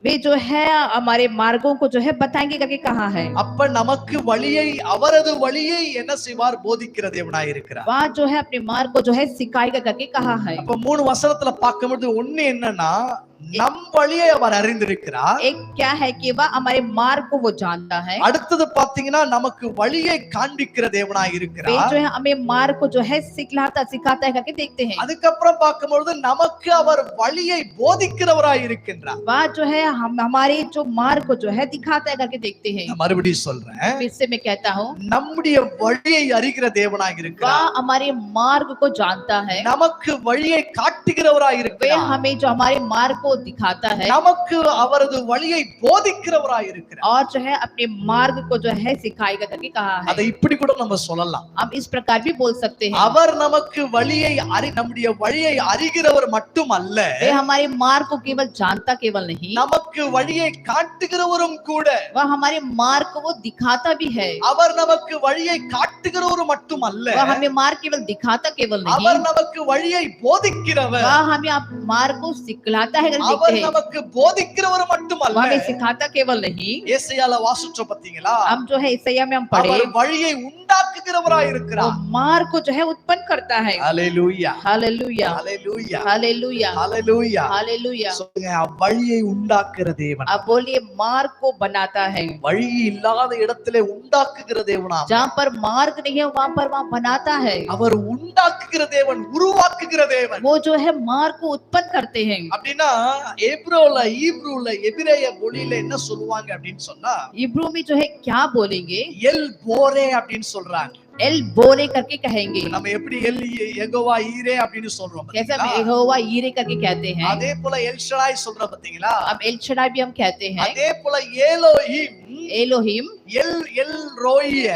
वे जो है हमारे मार्गों को जो है बताएंगे करके कहा है। அப்ப நமக்கு வழியை அவரது வழியை என்ன செய்வார்? போதிக்கிற தேவனாய் இருக்கிறார். वह जो है अपने मार्ग को जो है सिखाएगा करके कहा है। அப்ப 3 வசனத்துல பார்க்கும்போது ஒண்ணு என்னன்னா, நம் வழியை அவர் அறிந்திருக்கிறார். एक क्या है कि वह हमारे मार्ग को वो जानता है। அடுத்தது பாத்தீங்கன்னா நமக்கு வழியை காண்பிக்கிற தேவனாய் वे இருக்கிறார். जो है हमें मार्ग को जो है सिखाता है करके देखते हैं। அதுக்கப்புறம் பார்க்கும்போது நமக்கு அவர் வழியை போதிக்கிறவராய் இருக்கின்றார். वह जो है हम हमारे जो मार्ग को जो है दिखाता है करके देखते हैं। நான் மறுபடியும் சொல்றேன், फिर से मैं कहता हूँ, நம்முடைய வழியை அறிகிற தேவனாய் वह இருக்கிறார். हमारे मार्ग को जानता है। நமக்கு வழியை காட்டுகிறவராய் वे இருக்கிறார். हमें जो हमारे मार्ग को दिखाता है நமக்கு அவரது வழியை போதிக்கிறவராய் இருக்கிறார். और जो है अपने मार्ग को जो है सिखाएगा करके कहा அதை है। இப்படி கூட நம்ம சொல்லலாம், हम इस प्रकार भी बोल सकते हैं, அவர் நமக்கு வழியை நம்முடைய வழியை அறிகிறவர் மட்டுமல்ல, वे हमारे मार्ग को केवल जानता केवल नहीं, நமக்கு வழியை காட்டுகிறவரும் கூட. वह हमारे मार्ग को वो दिखाता भी है। அவர் நமக்கு வழியை காட்டுகிறவரும் மட்டுமல்ல, वह हमें मार्ग केवल दिखाता केवल नहीं, அவர் நமக்கு வழியை போதிக்கிறவர். वह हमें आप मार्ग को सिखलाता है करके அவர் देखते हैं। நமக்கு போதிக்கிறவர் वह மட்டுமல்ல, हमें सिखाता केवल नहीं, ஏசாயால வாசிச்சோம் பாத்தீங்களா, हम जो है ईसाया में हम पढ़े அவர் வழியை உண்டாக்குகிறவராய் वो இருக்கிறார். मार्ग को जो है उत्पन्न करता है। ஹalleluya, हालेलुया, ஹalleluya, हालेलुया, ஹalleluya. हालेलुया। சொல்லுங்க, வழியை உண்டாக்குற தேவன். अब बोलिए मार्ग को बनाता है। வழி இல்லாத இடத்திலே உண்டாக்குகிற தேவனா, जहाँ पर मार्ग नहीं है वहाँ पर वहाँ बनाता है। அவர் உண்டாக்குகிற தேவன், உருவாக்குகிற தேவன். वो जो है मार्ग को उत्पन्न करते हैं। அப்படின்னா ஈப்ரூல எபிரேய மொழியில என்ன சொல்லுவாங்க அப்படின்னு சொன்னா, इब्रू में जो है क्या बोलेंगे? எல் போரே அப்படின்னு சொல்றாங்க. एल बोरे करके कहेंगे। நம்ம எப்படி எல் யெகோவா ஈரே அப்படின்னு சொல்றோம் जैसे हम பாத்தீங்களா? यहोवा यीरे करके कहते हैं, அதே போல எல் ஷடாய் சொல்றோம் பாத்தீங்களா? अब एल शडाई भी हम कहते हैं, அதே போல ஏலோஹிம், एलोहिम, எல் ரோயிய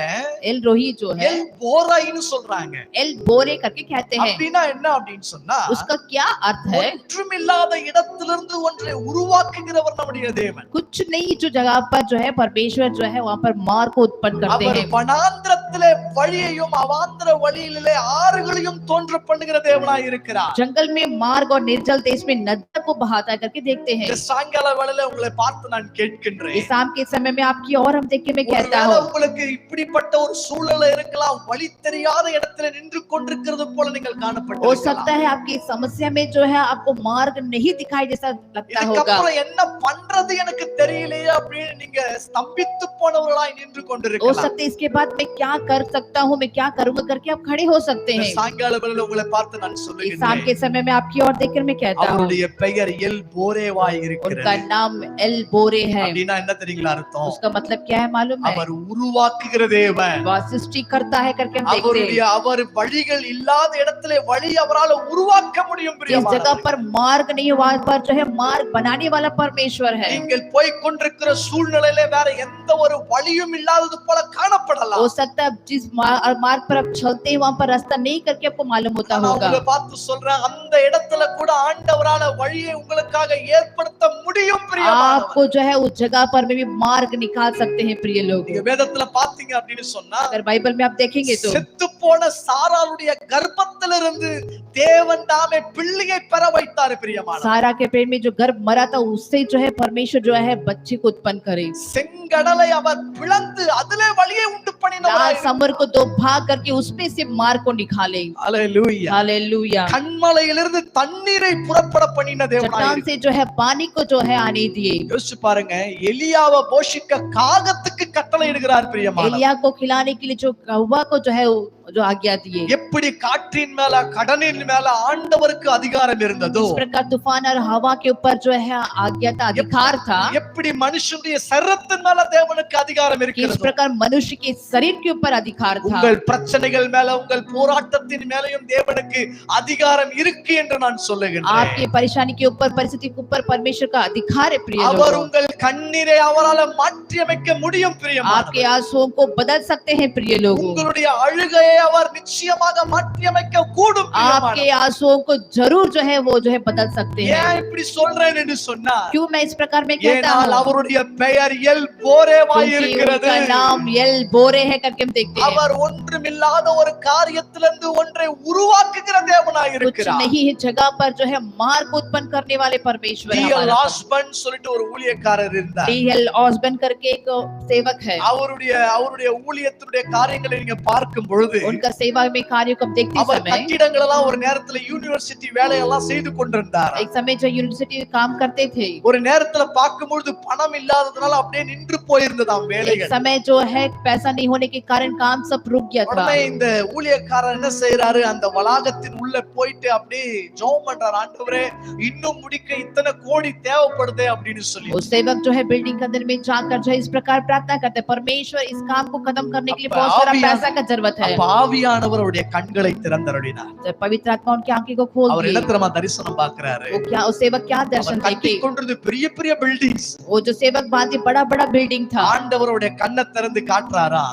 एल रोही जो है எல் போராயின்னு சொல்றாங்க. एल बोरे करके कहते हैं। அப்படின்னா என்ன அப்படின்னு சொன்னா, उसका क्या अर्थ है? ஒன்றுமில்லாத இடத்திலிருந்து ஒன்றை உருவாக்குகிறவர் நம்முடைய தேவன். कुछ नहीं जो जगह पर जो है परमेश्वर जो है वहाँ पर मार्ग को उत्पन्न करते அவர் हैं। வனாந்திரத்திலே வழியையும் அவாந்திர வழியிலே ஆறுகளையும் தோன்ற பண்ணுகிற தேவனாய் இருக்கிறார். जंगल में मार्ग और निर्जल देश में नदियों को बहाता करके देखते हैं। இந்த சாயங்கால வேளையில உங்களை பார்த்து நான் கேட்கின்றேன், इस शाम के समय में में आपकी और हम देख के मैं कहता ஒருவேளை हूँ, உங்களுக்கு இப்படிப்பட்ட ஒரு சூழல்ல இருக்கலாம், வழி தெரியாத இடத்துல நின்று கொண்டிருக்கிறது போல நீங்கள் हो காணப்பட்டிருக்கலாம். सकता है आपकी समस्या में जो है आपको मार्ग नहीं दिखाई जैसा लगता होगा। இதுக்கப்புறம் என்ன பண்றது எனக்கு தெரியலையே அப்படின்னு நீங்க ஸ்தம்பித்து போனவர்களாய் நின்று हो கொண்டிருக்கலாம். सकता है इसके बाद मैं क्या कर सकता हूँ, मैं क्या करूंगा करके आप खड़े हो सकते இந்த हैं। சாயங்கால வேளையில உங்களை பார்த்து நான் इस शाम சொல்லுகிறேன், के समय में आपकी ओर देखकर मैं कहता हूँ, அவருடைய பெயர் எல் போரேவாய் उनका இருக்கிறது. नाम एल बोरे है। அப்படின்னா என்ன தெரியுங்களா அர்த்தம்? उसका मतलब क्या है मालूम है? அவர் உருவாக்குகிற தேவன். वह सृष्टि करता है करके हम देखते அவருடைய हैं। அவர் வழிகள் இல்லாத இடத்திலே வழி அவரால் உருவாக்க முடியும். जिस जगह பிரியமானவர்களே, पर मार्ग नहीं है वहां पर जो है मार्ग बनाने वाला परमेश्वर है। நீங்கள் போய் கொண்டிருக்கிற சூழ்நிலையில வேற எந்த ஒரு வழியும் இல்லாதது போல காணப்படலாம். हो सकता है जिस मार्ग पर आप चलते हैं वहां पर रास्ता नहीं करके आपको मालूम होता நான் होगा। உங்களை பார்த்து சொல்றேன், அந்த இடத்துல கூட ஆண்டவரால வழியை உங்களுக்காக ஏற்படுத்த முடியும். பிரியமானவர்களே, आपको जो है उस जगह पर में भी मार्ग निकाल सकते हैं प्रिय लोग। நீங்க வேதத்துல பாத்தீங்க அப்படின்னு சொன்னா, अगर बाइबल में आप देखेंगे तो செத்து போன சாராளுடைய கர்ப்பத்திலிருந்து தேவன் தாமே பிள்ளையை பெற வைத்தார். பிரியமானவர்களே, सारा के पेट में जो गर्भ मरा था उससे जो है परमेश्वर जो है बच्चे को उत्पन्न करे। செங்கடலை அவர் பிளந்து அதிலே வழியை உண்டு लाल பண்ணினவர். समुद्र को दो भाग करके उसमें से मार्ग को निकाले। ஹalleluya. हालेलुया। கண்மலையிலிருந்து தண்ணீரை புறப்பட பண்ணின தேவனாய் चट्टान से जो है पानी को जो है आने दिए। யோசிச்சு பாருங்க, எலியாவை போஷிக்க காகத்துக்கு கட்டளை இடுகிறார். பிரியமானவர்களே, एलिया को खिलाने के लिए जो कौवा को जो है जो आज्ञा दिए। எப்படி காற்றின் மேல கடலின் மேல ஆண்டவருக்கு அதிகாரம் இருந்ததோ, इस प्रकार तूफान और हवा के ऊपर जो है आज्ञा था, अधिकार था। எப்படி மனுஷனுடைய சரீரத்தின் மேல தேவனுக்கு அதிகாரம் कि इस இருக்கிறது, प्रकार मनुष्य के शरीर के ऊपर अधिकार था। உங்கள் பிரச்சனைகள் மேல உங்கள் போராட்டத்தின் மேலயும் தேவனுக்கு அதிகாரம் இருக்கு என்று நான் சொல்லுகிறேன். आपकी परेशानी के ऊपर परिस्थिति के ऊपर परमेश्वर का अधिकार है प्रिय அவர் लोगों। உங்கள் கண்ணீரை அவரால் மாற்றி அமைக்க முடியும். आपके பிரியமானவர்களே, आंसुओं को बदल सकते हैं प्रिय लोगों। உங்களுடைய அழுகையை அவர் நிச்சயமாக மாற்றி அமைக்க கூடும். आपके आंसुओं को जरूर जो है वो जो है बदल सकते हैं। ஏன் இப்படி சொல்றேன் என்று சொன்னா, क्यों मैं इस प्रकार में कहता ஏனால் हूँ? அவருடைய பெயர் எல் போரேவாய் क्योंकि இருக்கிறது. उनका नाम एल बोरे है करके हम देखते हैं। அவர் ஒன்றுமில்லாத ஒரு காரியத்திலிருந்து ஒன்றை உருவாக்குகிற தேவனாய் कुछ இருக்கிறார். नहीं है जगह पर जो है मार्ग उत्पन्न करने वाले परमेश्वर है டி.எல். हमारा। ஆஸ்பன் சொல்லிட்டு ஒரு ஊழியக்காரர் இருந்தார். डी.एल. ऑसबर्न करके एक सेवक है। அவருடைய ஊழியத்தினுடைய காரியங்களை நீங்க பார்க்கும் பொழுது, उनका सेवा में कार्य को हम देखते அவர் समय கட்டிடங்கள் எல்லாம் ஒரு நேரத்துல யூனிவர்சிட்டி வேலையெல்லாம் செய்து கொண்டிருந்தார். एक समय जो यूनिवर्सिटी में काम करते थे, ஒரு நேரத்துல பார்க்கும்பொழுது பணம் இல்லாததுனால அப்படியே நின்று போயிருந்ததாம் एक வேலைகள். समय जो है पैसा नहीं होने के कारण काम सब रुक गया था। உடனே இந்த ஊழியக்காரர் என்ன செய்யறாரு, அந்த வளாகத்தின் உள்ள போயிட்டு அப்படியே ஜெபம் பண்றாரு, ஆண்டவரே இன்னும் முடிக்க இத்தனை கோடி தேவைப்படுதே அப்படின்னு சொல்லி. वो सेवक जो है बिल्डिंग के अंदर में जाकर जो है इस प्रकार प्रार्थना करते हैं, परमेश्वर इस काम को खत्म करने के लिए बहुत सारा पैसा का जरूरत है। அப்ப ஆவியானவருடைய கண்களை திறந்தருளினார். जब पवित्र आत्मा उनकी आंखें को खोल அவர் दी, என்ன தெரியுமா தரிசனம் பார்க்கிறாரு, वो क्या उस सेवक क्या दर्शन அவர் கட்டி देखे? கொண்டிருந்த பெரிய பெரிய பில்டிங்ஸ் वो जो सेवक बांधे बड़ा बड़ा बिल्डिंग था। ஆண்டவருடைய கண்ணை திறந்து காட்டுறாரா,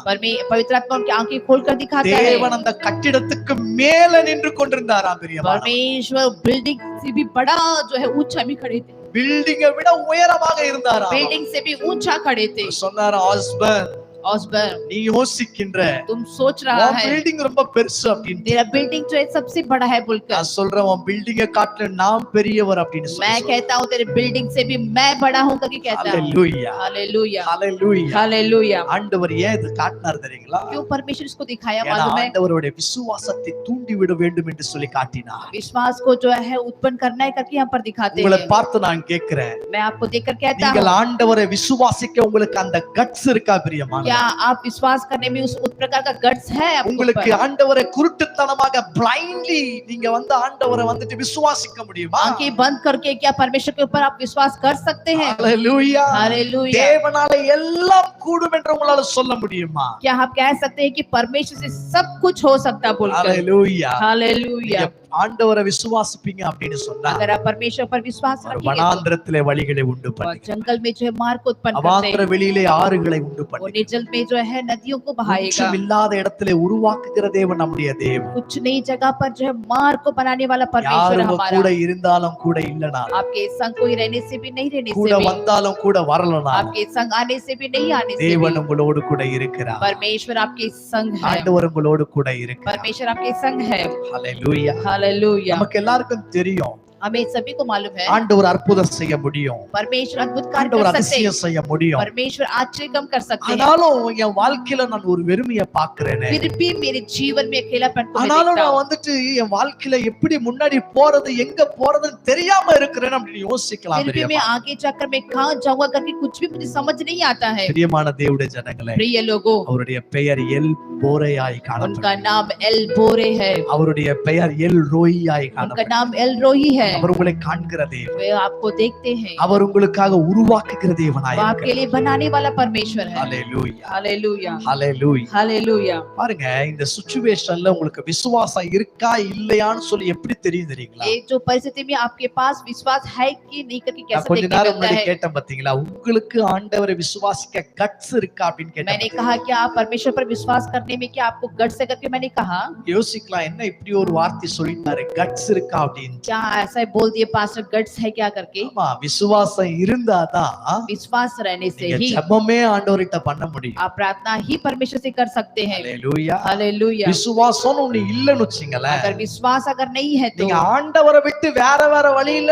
पवित्र आत्मा उनकी आंखें खोलकर दिखाता है। தேவன் அந்த கட்டிடத்துக்கு மேல நின்று கொண்டிருந்தாரா. பிரியமானவர்களே, परमेश्वर बिल्डिंग से भी बड़ा जो है ऊंचा भी खड़े थे, பில்டிங்கை விட உயரமாக இருந்தாரா. बिल्डिंग से भी ऊंचा खड़े थे। சொன்னாரா, ஹஸ்பண்ட் ऑसबर्न, நீ யோசிக்கின்ற तुम सोच रहा है பில்டிங் ரொம்ப பெருசு அப்படின்னு. तेरा बिल्डिंग जो है सबसे बड़ा है बोलकर, நான் சொல்றேன், உன் பில்டிங்கை காட்டுல நான் பெரியவர் அப்படின்னு मैं சொல்லி. कहता हूँ तेरे बिल्डिंग से भी मैं बड़ा हूँ करके कहता है। ஹalleluya, हालेलुया, ஹalleluya. हालेलुया। ஆண்டவர் ஏன் இது காட்டினார் தெரியுங்களா? क्यों परमेश्वर इसको दिखाया ஏன்னா मालूम है? ஆண்டவருடைய விசுவாசத்தை தூண்டி விட வேண்டும் என்று சொல்லி காட்டினார். विश्वास को जो है उत्पन्न करना है करके यहाँ पर दिखाते உங்களை हैं। பார்த்து நான் கேட்கிறேன், मैं आपको देखकर कहता நீங்கள் हूँ, ஆண்டவரை விசுவாசிக்க உங்களுக்கு அந்த கட்ஸ் இருக்கா? பிரியமான, क्या आप विश्वास करने में उस प्रकार का गट्स है आपके உங்களுக்கு ऊपर? ஆண்டவரை குருட்டுத்தனமாக பிளைண்ட்லி நீங்க ஆண்டவரை வந்துட்டு விசுவாசிக்க முடியுமா? आंखें बंद करके क्या परमेश्वर के ऊपर आप विश्वास कर सकते हैं? ஹalleluya. हालेलुया। தேவனால எல்லாம் கூடும் என்று உங்களால சொல்ல முடியுமா? क्या आप कह सकते हैं कि परमेश्वर से सब कुछ हो सकता है बोलकर? ஹalleluya. हालेलुया। ஆண்டவரை விசுவாசிப்பீங்க அப்படின்னு சொன்னா अगर आप परमेश्वर पर विश्वास ஒரு रखेंगे வனாந்திரத்திலே வழிகளை உண்டு तो பண்ணி, जंगल में जो है मार्ग को उत्पन्न करते அவாந்திர हैं, வெளியிலே ஆறுகளை உண்டு वो பண்ணி, निर्जल में जो है नदियों को बहाएगा। குற்றம் இல்லாத இடத்திலே உருவாக்குகிற தேவன் நம்முடைய தேவன். कुछ नई जगह पर जो है मार्ग को बनाने वाला परमेश्वर யாரும் हमारा। கூட இருந்தாலும் கூட இல்லனா, आपके संग कोई रहने से भी नहीं रहने கூட से भी, வந்தாலும் கூட வரலனா, आपके संग आने से भी नहीं आने से தேவன் भी, உங்களோடு கூட இருக்கிறார். परमेश्वर आपके संग है। ஆண்டவர் உங்களோடு கூட இருக்கிறார். परमेश्वर आपके संग है। ஹalleluya. हालेलुया। நமக்கு எல்லாருக்கும் தெரியும், हमें सभी को मालूम है ஆண்டவர் அற்புதம் செய்ய முடியும், परमेश्वर अद्भुत कार्य ஆண்டவர் कर सकते அதிசயம் हैं, செய்ய முடியும். परमेश्वर आश्चर्य कम कर सकते हैं। ஆனாலும் என் வாழ்க்கையில நான் ஒரு வெறுமையை பார்க்கிறேனே, फिर भी मेरे जीवन में अकेलापन को मैं ஆனாலும் देखता நான் हूँ। வந்துட்டு என் வாழ்க்கையில எப்படி முன்னாடி போறது எங்க போறதுன்னு தெரியாம இருக்கிறேன் அப்படின்னு யோசிக்கலாம். फिर भी मैं आगे जाकर मैं कहाँ जाऊंगा करके कुछ भी मुझे समझ नहीं आता है। பிரியமான தேவனுடைய ஜனங்களே, प्रिय लोगों, அவருடைய பெயர் எல் போரையாய் उनका காணப்படுகிறது. नाम एल बोरे है, அவருடைய பெயர் எல் ரோயியாய் उनका காணப்படுகிறது. नाम एल रोही है। அவர் உங்களை காண்கிற தேவன், वे आपको देखते हैं, அவர் உங்களுக்காக உருவாக்குகிற தேவனாய் वो आपके लिए बनाने वाला परमेश्वर है। ஹalleluya, हालेलुया, ஹalleluya. हालेलुया। பாருங்க, இந்த சிச்சுவேஷன்ல உங்களுக்கு விசுவாசம் இருக்கா இல்லையான்னு சொல்லி எப்படி தெரியும் தெரியுங்களா? एक जो परिस्थिति में आपके पास विश्वास है कि नहीं करके நான் कैसे கொஞ்ச देखने நேரம் मिलता முன்னாடி है। கேட்டேன் பாத்தீங்களா, உங்களுக்கு ஆண்டவரை விசுவாசிக்க கட்ஸ் இருக்கா அப்படின்னு मैंने கேட்டேன். कहा क्या आप परमेश्वर पर विश्वास करने में क्या आपको गट्स है करके मैंने कहा। யோசிக்கலாம், என்ன இப்படி ஒரு வார்த்தை சொல்லிட்டாரு, கட்ஸ் இருக்கா அப்படின்னு. क्या ऐसा बोल दिए पास्टर गट्स है क्या करके। ஆமா, விசுவாசம் இருந்தாதான் विश्वास रहने से நீங்க ही ஜெபமே ஆண்டவர்கிட்ட பண்ண முடியும். आप प्रार्थना ही परमेश्वर से कर सकते हैं। ஹalleluya. हालेलुया। விசுவாசம்னு ஒண்ணு இல்லன்னு வச்சுங்களேன், अगर विश्वास अगर नहीं है तो நீங்க ஆண்டவரை விட்டு வேற வேற வழியில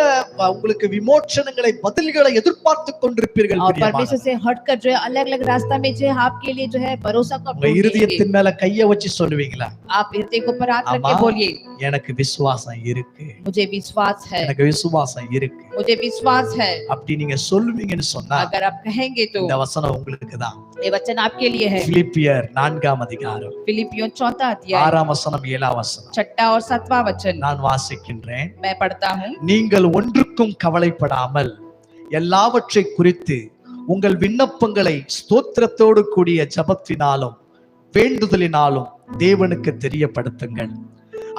உங்களுக்கு விமோச்சனங்களை பதில்களை எதிர்பார்த்து கொண்டிருப்பீர்கள். और परमेश्वर से हटकर जो है अलग अलग रास्ता में जो है आपके लिए जो है भरोसा का உங்க இருதயத்தின் மேல கைய வச்சு சொல்லுவீங்களா, आप हृदय को पर हाथ रख के ஆமா, बोलिए எனக்கு விசுவாசம் இருக்கு, मुझे विश्वास है, எனக்கு விசுவாசம் இருக்கு मुझे विश्वास है। அப்படி நீங்க சொல்லுவீங்கன்னு சொன்னா अगर आप कहेंगे तो இந்த வசனம் உங்களுக்கு தான். ये वचन आपके लिए है। பிலிப்பியர் 4ஆம் அதிகாரம் फिलिपियों 4 अध्याय 6ஆம் வசனம் 7ஆம் வசனம் 6 और 7वां वचन நான் வாசிக்கின்றேன். मैं पढ़ता हूँ। நீங்கள் ஒன்றுக்கும் கவலைப்படாமல் எல்லாவற்றை குறித்து உங்கள் விண்ணப்பங்களை ஸ்தோத்திரத்தோடு கூடிய ஜெபத்தினாலும் வேண்டுதலினாலும் தேவனுக்கு தெரியப்படுத்துங்கள்.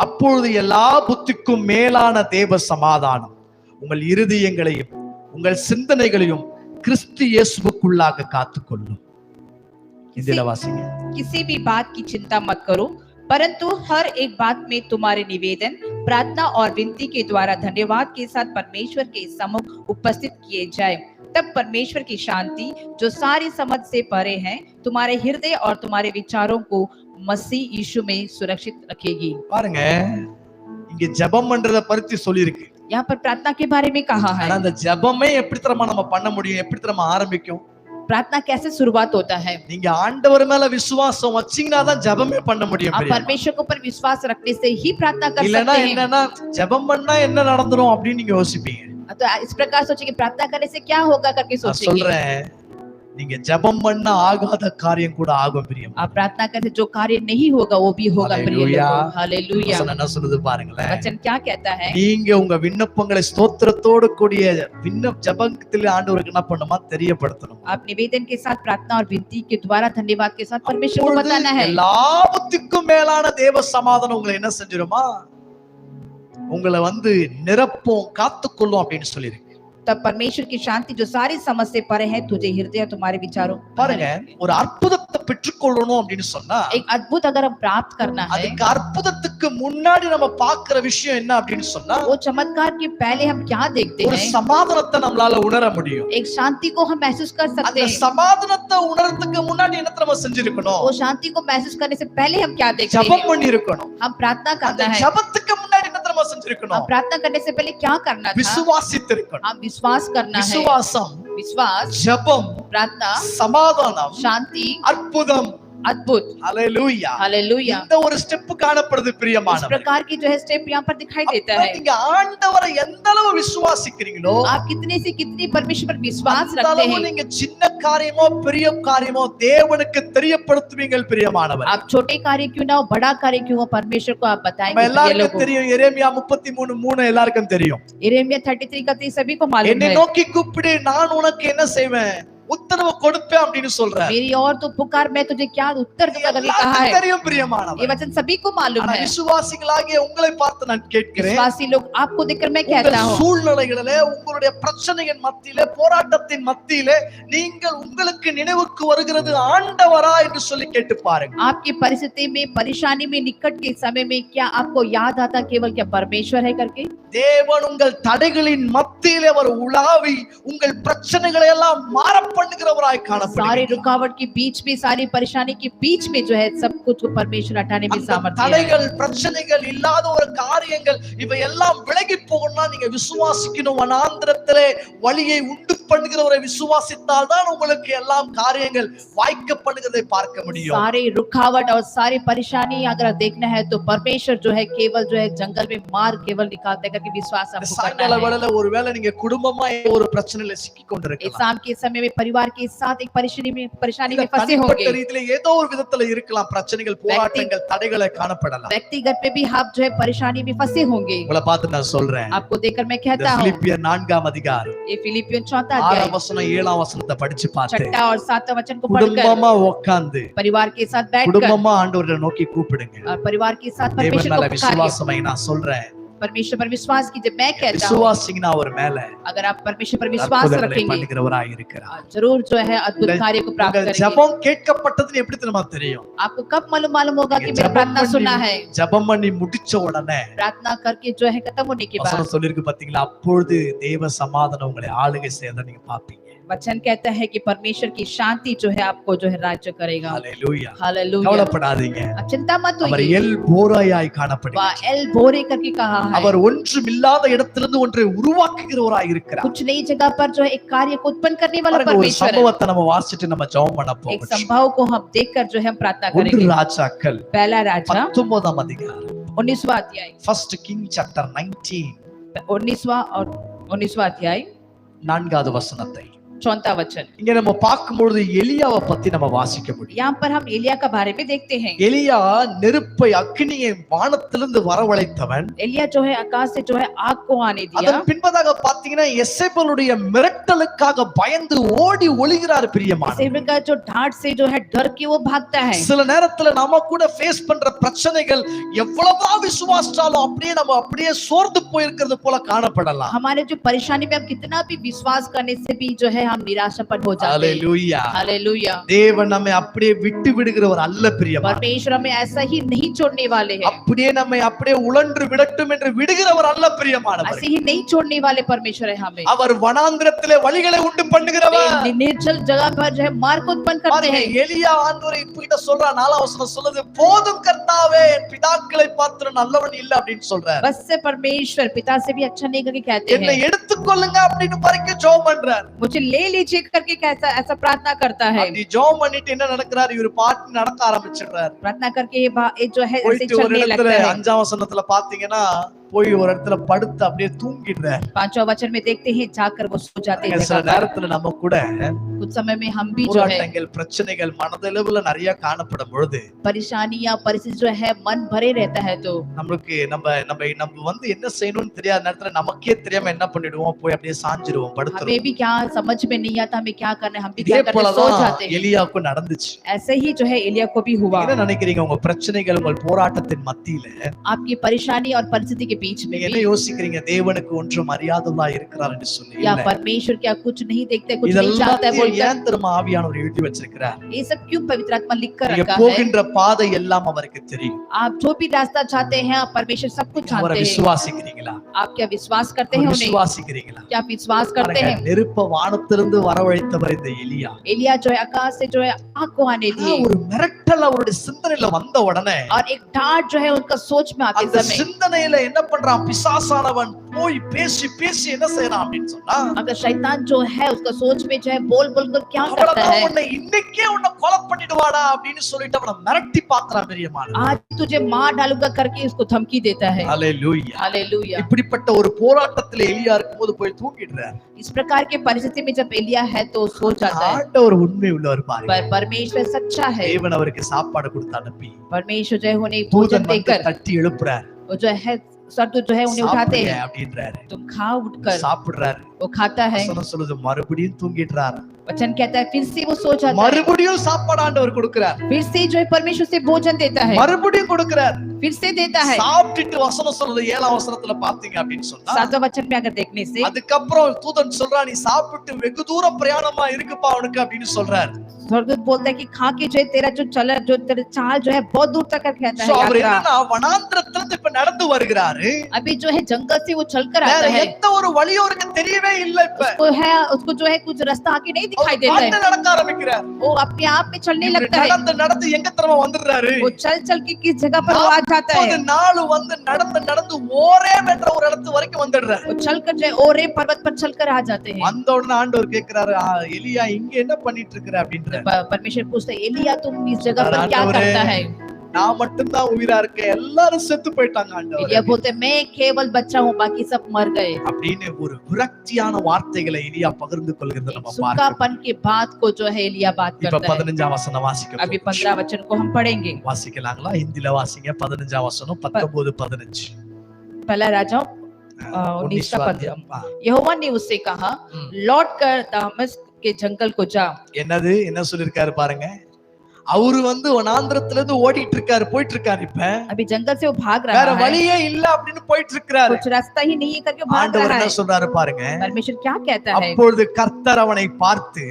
அப்பொழுது எல்லா புத்திக்கும் மேலான தேவ சமாதானம் உங்கள் இருதயங்களையும் உங்கள் சிந்தனைகளையும் கிறிஸ்து இயேசுவுக்குள்ளாக காத்துக்கொள்ளும். இதுல வாசிங்க. किसी भी बात की चिंता मत करो, परंतु हर एक बात में तुम्हारे निवेदन प्रार्थना और विनती के द्वारा धन्यवाद के साथ परमेश्वर के सम्मुख उपस्थित किए जाए। तब परमेश्वर की शांति जो सारी समझ से परे है तुम्हारे हृदय और तुम्हारे विचारों को मसीह यीशु में सुरक्षित रखेगी। பாருங்க, இங்க ஜெபம் பண்றத பத்தி சொல்லிருக்கு. यहाँ पर प्रार्थना के बारे में कहा है। ஆனா அந்த ஜெபமே எப்படி தெரியுமா நம்ம பண்ண முடியும், எப்படி தெரியுமா ஆரம்பிக்கும்? प्रार्थना कैसे शुरुआत होता है। நீங்க ஆண்டவர் மேல விசுவாசம் வச்சீங்கன்னா தான் ஜெபமே பண்ண முடியும். आप परमेश्वर के ऊपर विश्वास रखने से ही प्रार्थना कर இல்லனா सकते हैं। என்னன்னா ஜெபம் பண்ணா என்ன நடந்துரும் அப்படின்னு நீங்க யோசிப்பீங்க. तो इस प्रकार सोचेंगे प्रार्थना करने से क्या होगा करके நான் सोचेंगे। சொல்றேன், நீங்க ஜெபம் பண்ண ஆகாத காரியம் கூட ஆகும் பிரியம். आप प्रार्थना करते जो कार्य नहीं होगा वो भी होगा प्रिय लोगों। हालेलुया। வசனம் என்ன சொல்லுது பாருங்களேன். वचन क्या कहता है। நீங்க உங்க விண்ணப்பங்களை ஸ்தோத்திரத்தோடு கூடிய ஜெபத்தில் ஆண்டவருக்கு என்ன பண்ணுமா தெரியப்படுத்தணும். आप निवेदन के साथ प्रार्थना और विनती के द्वारा धन्यवाद के साथ परमेश्वर को बताना है। எல்லாவற்றுக்கும் மேலான தேவ சமாதானம் உங்களை என்ன செஞ்சிருமா, உங்களை வந்து நிரப்பும் காத்துக்கொள்ளும் அப்படின்னு சொல்லிருக்கு. तब परमेश्वर की शांति जो सारी समझ से परे है तुझे हृदय और तुम्हारे विचारों பாருங்க, ஒரு அற்புதத்தை பெற்றுக்கொள்ளணும் அப்படின்னு சொன்னா एक अद्भुत अगर हम प्राप्त करना है, அதுக்கு அற்புதத்துக்கு முன்னாடி நம்ம பார்க்கிற விஷயம் என்ன அப்படின்னு சொன்னா वो चमत्कार के पहले हम क्या देखते ஒரு हैं। சமாதானத்தை நம்மளால உணர முடியும். एक शांति को हम महसूस कर सकते அந்த हैं। சமாதானத்தை உணர்றதுக்கு முன்னாடி என்ன நம்ம செஞ்சிருக்கணும், वो शांति को महसूस करने से पहले हम क्या देखते ஜெபம் हैं। பண்ணி இருக்கணும். हम प्रार्थना அந்த करना है। ஜெபத்துக்கு முன்னாடி என்ன நம்ம செஞ்சிருக்கணும், हम प्रार्थना करने से पहले क्या करना था। விசுவாசித்து இருக்கணும். हम विश्वास करना है। விசுவாசம், विश्वास, ஜெபம், प्रार्थना, சமாதானம், शांति, அற்புதம். अद्भुत। ஹalleluya. हालेलुया। இந்த ஒரு ஸ்டெப் காணப்படுது इस பிரியமானவர்களே. प्रकार की जो है स्टेप यहाँ पर दिखाई देता அப்ப है। நீங்க ஆண்டவரை எந்த அளவு விசுவாசிக்கிறீங்களோ आप कितने से कितनी परमेश्वर पर विश्वास அந்த रखते அளவு हैं। நீங்க சின்ன காரியமோ பெரிய காரியமோ தேவனுக்கு தெரியப்படுத்துவீங்க பிரியமானவர். आप छोटे कार्य क्यों ना हो, बड़ा कार्य क्यों हो, परमेश्वर को आप நம்ம बताएंगे। प्रिय எல்லாருக்கும் लोगों, தெரியும், எரேமியா 33:3 எல்லாருக்கும் தெரியும். यिर्मयाह 33 सभी को मालूम என்னை है। நோக்கி கூப்பிடு, நான் உனக்கு என்ன செய்வேன், உத்தரவு கொடுப்பேன் அப்படின்னு சொல்ற. मेरी और तो पुकार, मैं तुझे क्या उत्तर दूंगा करके कहा है। தெரியும் பிரியமானவர். ये वचन सभी को मालूम ஆனா है। விசுவாசிகளாகிய உங்களை பார்த்து நான் கேட்கிறேன், विश्वासी लोग आपको देखकर मैं உங்கள் कहता हूँ, சூழ்நிலைகளிலே உங்களுடைய பிரச்சனையின் மத்தியிலே போராட்டத்தின் மத்தியிலே நீங்கள் உங்களுக்கு நினைவுக்கு வருகிறது ஆண்டவரா என்று சொல்லி கேட்டு பாருங்க. आपकी परिस्थिति में परेशानी में निकट के समय में क्या आपको याद आता केवल क्या परमेश्वर है करके। தேவன் உங்கள் தடைகளின் மத்தியிலே அவர் உலாவி உங்கள் பிரச்சனைகளை எல்லாம் மாற பண்ணுகிறவராய் सारी காணப்படுகிறார். रुकावट के बीच में, सारी परेशानी के बीच में जो है सब कुछ को परमेश्वर हटाने में அந்த सामर्थ्य है। தடைகள் பிரச்சனைகள் இல்லாத ஒரு காரியங்கள் இவை எல்லாம் விலகி போகணும்னா நீங்க விசுவாசிக்கணும். வனாந்திரத்திலே வழியை உண்டு பண்ணுகிறவரை விசுவாசித்தால் தான் உங்களுக்கு எல்லாம் காரியங்கள் வாய்க்க பண்ணுகிறதை பார்க்க முடியும். सारे रुकावट और सारी परेशानी अगर देखना है तो परमेश्वर जो है केवल जो है जंगल में मार्ग केवल निकालते करके विश्वास आपको करना சாயங்கால है। வேளையில ஒருவேளை நீங்க குடும்பமா ஒரு பிரச்சனையில சிக்கி इस கொண்டிருக்கலாம். शाम के समय में परिवार के साथ एक परेशानी में இல்ல फंसे தனிப்பட்ட होंगे। ரீதியில ஏதோ ஒரு விதத்துல இருக்கலாம். பிரச்சனைகள், போராட்டங்கள், தடைகளை காணப்படலாம். व्यक्तिगत में भी आप जो है परेशानी में फंसे होंगे। உங்களை பார்த்து நான் சொல்றேன், आपको देखकर मैं இந்த कहता हूँ, பிலிப்பியர் 4ஆம் அதிகாரம் ये फिलिपियन 4 6ஆம் अध्याय வசனம் 7ஆம் வசனத்தை படிச்சு பார்த்து 6 और 7 वचन को पढ़कर குடும்பமா உட்கார்ந்து परिवार के साथ बैठकर குடும்பமா ஆண்டவரை நோக்கி கூப்பிடுங்க. और परिवार के साथ தேவன் परमेश्वर மேல को पुकारिए। விசுவாசமாய் நான் சொல்றேன், परमेश्वर पर विश्वास कीजिए। मैं कहता हूँ விசுவாசிங்கன்னா அவர் மேல अगर आप परमेश्वर पर विश्वास அற்புதங்களை रखेंगे பண்ணுகிறவராய் இருக்கிறார். जरूर जो है अद्भुत उनका- कार्य को प्राप्त உங்க करेंगे। ஜெபம் கேட்கப்பட்டதுன்னு எப்படி தெரியுமா தெரியும்? आपको कब मालूम होगा कि நீங்க मेरा प्रार्थना सुना है? ஜெபம் பண்ணி முடிச்ச உடனே प्रार्थना करके जो है खत्म होने के बाद வசனம் சொல்லிருக்கு பாத்தீங்களா, அப்பொழுது தேவ சமாதானம் உங்களை ஆளுகை செய்யறத நீங்க பாப்பீங்க. वचन कहता है कि परमेश्वर की शांति जो है आपको जो है राज्य करेगा। ஹalleluya. हालेलुया। கவலைப்படாதீங்க, आप चिंता मत அவர் होइए। எல் போராயாய் காணப்படுகிறார். वह एल बोरे करके कहा है, அவர் ஒன்றுமில்லாத இடத்திலிருந்து ஒன்றை உருவாக்குகிறவராய் இருக்கிறார். कुछ नई जगह पर जो है एक कार्य को उत्पन्न करने वाला பாருங்க, ஒரு परमेश्वर है। சம்பவத்தை நம்ம வாசிச்சுட்டு நம்ம ஜெபம் பண்ண एक போறோம். संभव को हम देखकर जो है हम प्रार्थना 1 करेंगे। ராஜாக்கள் पहला राजा 19ஆம் அதிகாரம் 19वां अध्याय, 1 King chapter 19 19वां और 19वां अध्याय 4வது வசனத்தை 4वां वचन। இங்க நம்ம பார்க்கும்போது எலியாவை பத்தி நம்ம வாசிக்க முடியும். यहाँ पर हम एलिया के बारे में देखते हैं। எலியா நெருப்பை அக்கினியை வானத்திலிருந்து வரவழைத்தவன். एलिया जो है आकाश से जो है आग को आने दिया। அதன் பின்பதாக பாத்தீங்கன்னா எசேபேலுடைய மிரட்டலுக்காக பயந்து ஓடி ஒளிகிறார் பிரியமான. सेवक का जो ढाट से जो है डर के वो भागता है। சில நேரத்துல நாம கூட ஃபேஸ் பண்ற பிரச்சனைகள் எவ்வளவா விசுவாசிச்சாலும் அப்படியே சோர்ந்து போயிருக்கிறது போல காணப்படலாம். हमारे जो परेशानी में हम कितना भी विश्वास करने से भी जो है हम निराशापन हो जाते हैं। ஹalleluya. हालेलुया। தேவன் நம்மை அப்படியே விட்டு விடுகிறவர் அல்ல பிரியமான. परमेश्वर हमें ऐसा ही नहीं छोड़ने वाले हैं। அப்படியே நம்மை அப்படியே உழன்று விடட்டும் என்று விடுகிறவர் அல்ல பிரியமானவர். ऐसे ही नहीं छोड़ने वाले परमेश्वर है हमें। அவர் வனாந்திரத்திலே வழிகளை உண்டு பண்ணுகிறவர். निर्जल जगह पर जो है मार्ग उत्पन्न करते பாருங்க, हैं। எலியா ஆண்டவரை இப்படிட்ட சொல்றா, 4ஆம் வசனம் சொல்லுது, போதும் கர்த்தாவே, என் பிதாக்களை பார்த்து நல்லவன் இல்ல அப்படின்னு சொல்றார். बस से परमेश्वर पिता से भी अच्छा नहीं करके कहते என்னை हैं, எடுத்துக்கொள்ளுங்க அப்படின்னு பறிக்க ஜெபம் பண்றார். मुझे ले लीजिए करके कैसा ऐसा प्रार्थना करता है। அப்படி ஜெபம் பண்ணிட்டு என்ன நடக்கிறார்? இவர் பாட்டு நடக்க ஆரம்பிச்சிடுறார். प्रार्थना करके ये जो है ऐसे போயிட்டு ஒரு चलने இடத்துல लगता है। 5ஆம் வசனத்துல பாத்தீங்கன்னா போய் ஒரு இடத்துல படுத்து அப்படியே தூங்கிடுறார். 5वां वचन में देखते हैं जाकर वो सो जाते हैं। சில நேரத்துல நம்ம கூட कुछ समय में हम भी जो है போராட்டங்கள், பிரச்சனைகள் மனதளவுல நிறைய காணப்படும் பொழுது परेशानी या परिस्थिति जो है मन भरे रहता है तो நம்மளுக்கு நம்ம வந்து என்ன செய்யணும்னு தெரியாத நேரத்துல நமக்கே தெரியாம என்ன பண்ணிடுவோம், போய் அப்படியே சாஞ்சிடுவோம், படுத்துருவோம். हमें भी क्या समझ में नहीं आता हमें क्या करना है, हम भी இதே क्या करने सो போலதான் जाते हैं। எலியாவுக்கும் நடந்துச்சு. ऐसे ही जो है एलिया को भी हुआ। என்ன நினைக்கிறீங்க? உங்க பிரச்சனைகள், உங்கள் போராட்டத்தின் மத்தியில आपकी परेशानी और परिस्थिति के बीच में நீங்க என்ன भी யோசிக்கிறீங்க? தேவனுக்கு ஒன்றும் அறியாததா இருக்கிறார் என்று சொல்லி या இல்ல. परमेश्वर क्या कुछ नहीं देखते, कुछ नहीं जानता है இதெல்லாம் बोलकर ஏன் திரும்ப ஆவியானவர் எழுதி வச்சிருக்கிறார்? ये सब क्यों पवित्र आत्मा लिख कर நீங்க रखा है? போகின்ற பாதை எல்லாம் அவருக்கு தெரியும். आप जो भी रास्ता चाहते हैं आप परमेश्वर सब कुछ அவரை जानते हैं। விசுவாசிக்கிறீங்களா? आप क्या विश्वास करते हैं उन्हें? விசுவாசிக்கிறீங்களா? क्या आप विश्वास करते பாருங்க, हैं? நெருப்ப வானத்திலிருந்து வரவழைத்தவர் இந்த எலியா. एलिया जो है आकाश से जो है आग को आने दिए ஒரு மிரட்டல் அவருடைய சிந்தனையில வந்த உடனே और एक डांट जो है उनका सोच में आते அந்த समय சிந்தனையில என்ன பண்றான்? பிசாசானவன் போய் பேசி பேசி என்ன செய்யறான் அப்படின்னு சொன்னா, अगर शैतान जो है उसका सोच में जो है बोल बोल कर क्या करता அவ்வளவுதான், है, உன்னை இன்னைக்கே உன்னை கொலை பண்ணிடுவாடா அப்படின்னு சொல்லிட்டு அவனை மிரட்டி பாக்குறான் பிரியமான. आज तुझे मार डालूंगा करके उसको धमकी देता है। ஹalleluya. हालेलुया। இப்படிப்பட்ட ஒரு போராட்டத்துல எலியா இருக்கும்போது போய் தூங்கிடுறார். इस प्रकार के परिस्थिति में जब एलिया है तो सो जाता है। ஆண்டவர் உண்மை உள்ளவர் பாருங்க. पर परमेश्वर सच्चा है। தேவன் அவருக்கு சாப்பாடு கொடுத்து அனுப்பி परमेश्वर जो है उन्हें தூதன் भोजन வந்து देकर தட்டி எழுப்புறார். वो जो है सरदूत जो है उन्हें उठाते சாப்பிடுங்க हैं, அப்படின்றாரு. तुम खाओ उठकर। சாப்பிடுறாரு. वो खाता है। வசனம் சொல்லுது, மறுபடியும் தூங்கிடுறார். वचन कहता है फिर से वो सो जाता है। மறுபடியும் சாப்பாடு ஆண்டவர் கொடுக்கிறார். फिर से जो है परमेश्वर से भोजन देता है। மறுபடியும் கொடுக்கிறார். फिर से देता है। சாப்பிட்டுட்டு வசனம் சொல்றது 7ஆம் வசனத்துல பாத்தீங்க அப்படின்னு சொன்னா 7वें वचन में अगर देखने से அதுக்கப்புறம் தூதன் சொல்றான், நீ சாப்பிட்டு வெகு தூரம் பிரயாணமா இருக்குப்பா உனக்கு அப்படின்னு சொல்றாரு. स्वर्गदूत बोलता है कि खा के जो है तेरा जो तेरा चाल जो है बहुत दूर तक कहता है அவர் यात्रा। என்னன்னா வனாந்திரத்துல இப்ப நடந்து வருகிறாரு. अभी जो है जंगल से वो चलकर வேற आता है। எந்த ஒரு வழியும் அவருக்கு தெரியவே இல்ல. இப்ப उसको जो है कुछ रास्ता आगे नहीं दिखाई देता है। நடக்க ஆரம்பிக்கிறார். वो अपने आप में चलने लगता है। நடந்து எங்க तरफ வந்துறாரு. वो चल के किस जगह पर वो आ जाता है। 40 நாள் வந்து நடந்து ஓரேம் என்ற ஒரு இடத்து வரைக்கும் வந்துடுறாரு. वो चलकर जो ओरेम पर्वत पर चलकर आ जाते हैं। வந்த உடனே ஆண்டவர் கேக்குறாரு, எலியா இங்க என்ன பண்ணிட்டு இருக்கற அப்படின்றாரு. परमेश्वर पूछता है, एलिया तुम इस जगह पर क्या करता है? நான் மட்டும் தான் உயிரா இருக்கேன், எல்லாரும் செத்து போயிட்டாங்க ஆண்டவரே. एलिया बोलते मैं केवल बच्चा हूं, बाकी सब मर गए। அப்படின்னு ஒரு விரக்தியான வார்த்தைகளை எலியா பகிர்ந்து கொள்கிறத நம்ம பார்க்கிறோம். सुखापन की बात को जो है एलिया बात இப்ப करता है। 15ஆம் வசனம் வாசிக்க अभी 15 वचन को हम पढ़ेंगे। வாசிக்கலாங்களா? हिंदीல வாசிங்க. 15ஆம் வசனம் 19:15. पहला राजा 19:15। यहोवा ने उससे कहा, लौट कर दमिश्क के जंगल को जा। என்னது என்ன சொல்லிருக்காரு பாருங்க. அவரு வந்து வனாந்திரத்துல இருந்து ஓடிட்டு இருக்காரு, போயிட்டு இருக்காரு. இப்ப अभी जंगल से वो भाग रहा வேற है, வழியே இல்ல அப்படின்னு போயிட்டு இருக்காரு. कुछ रास्ता ही नहीं है करके भाग ஆண்டவர் रहा என்ன है। சொல்றாரு பாருங்க. परमेश्वर क्या कहता है? அப்பொழுது கர்த்தர் அவனை பார்த்து,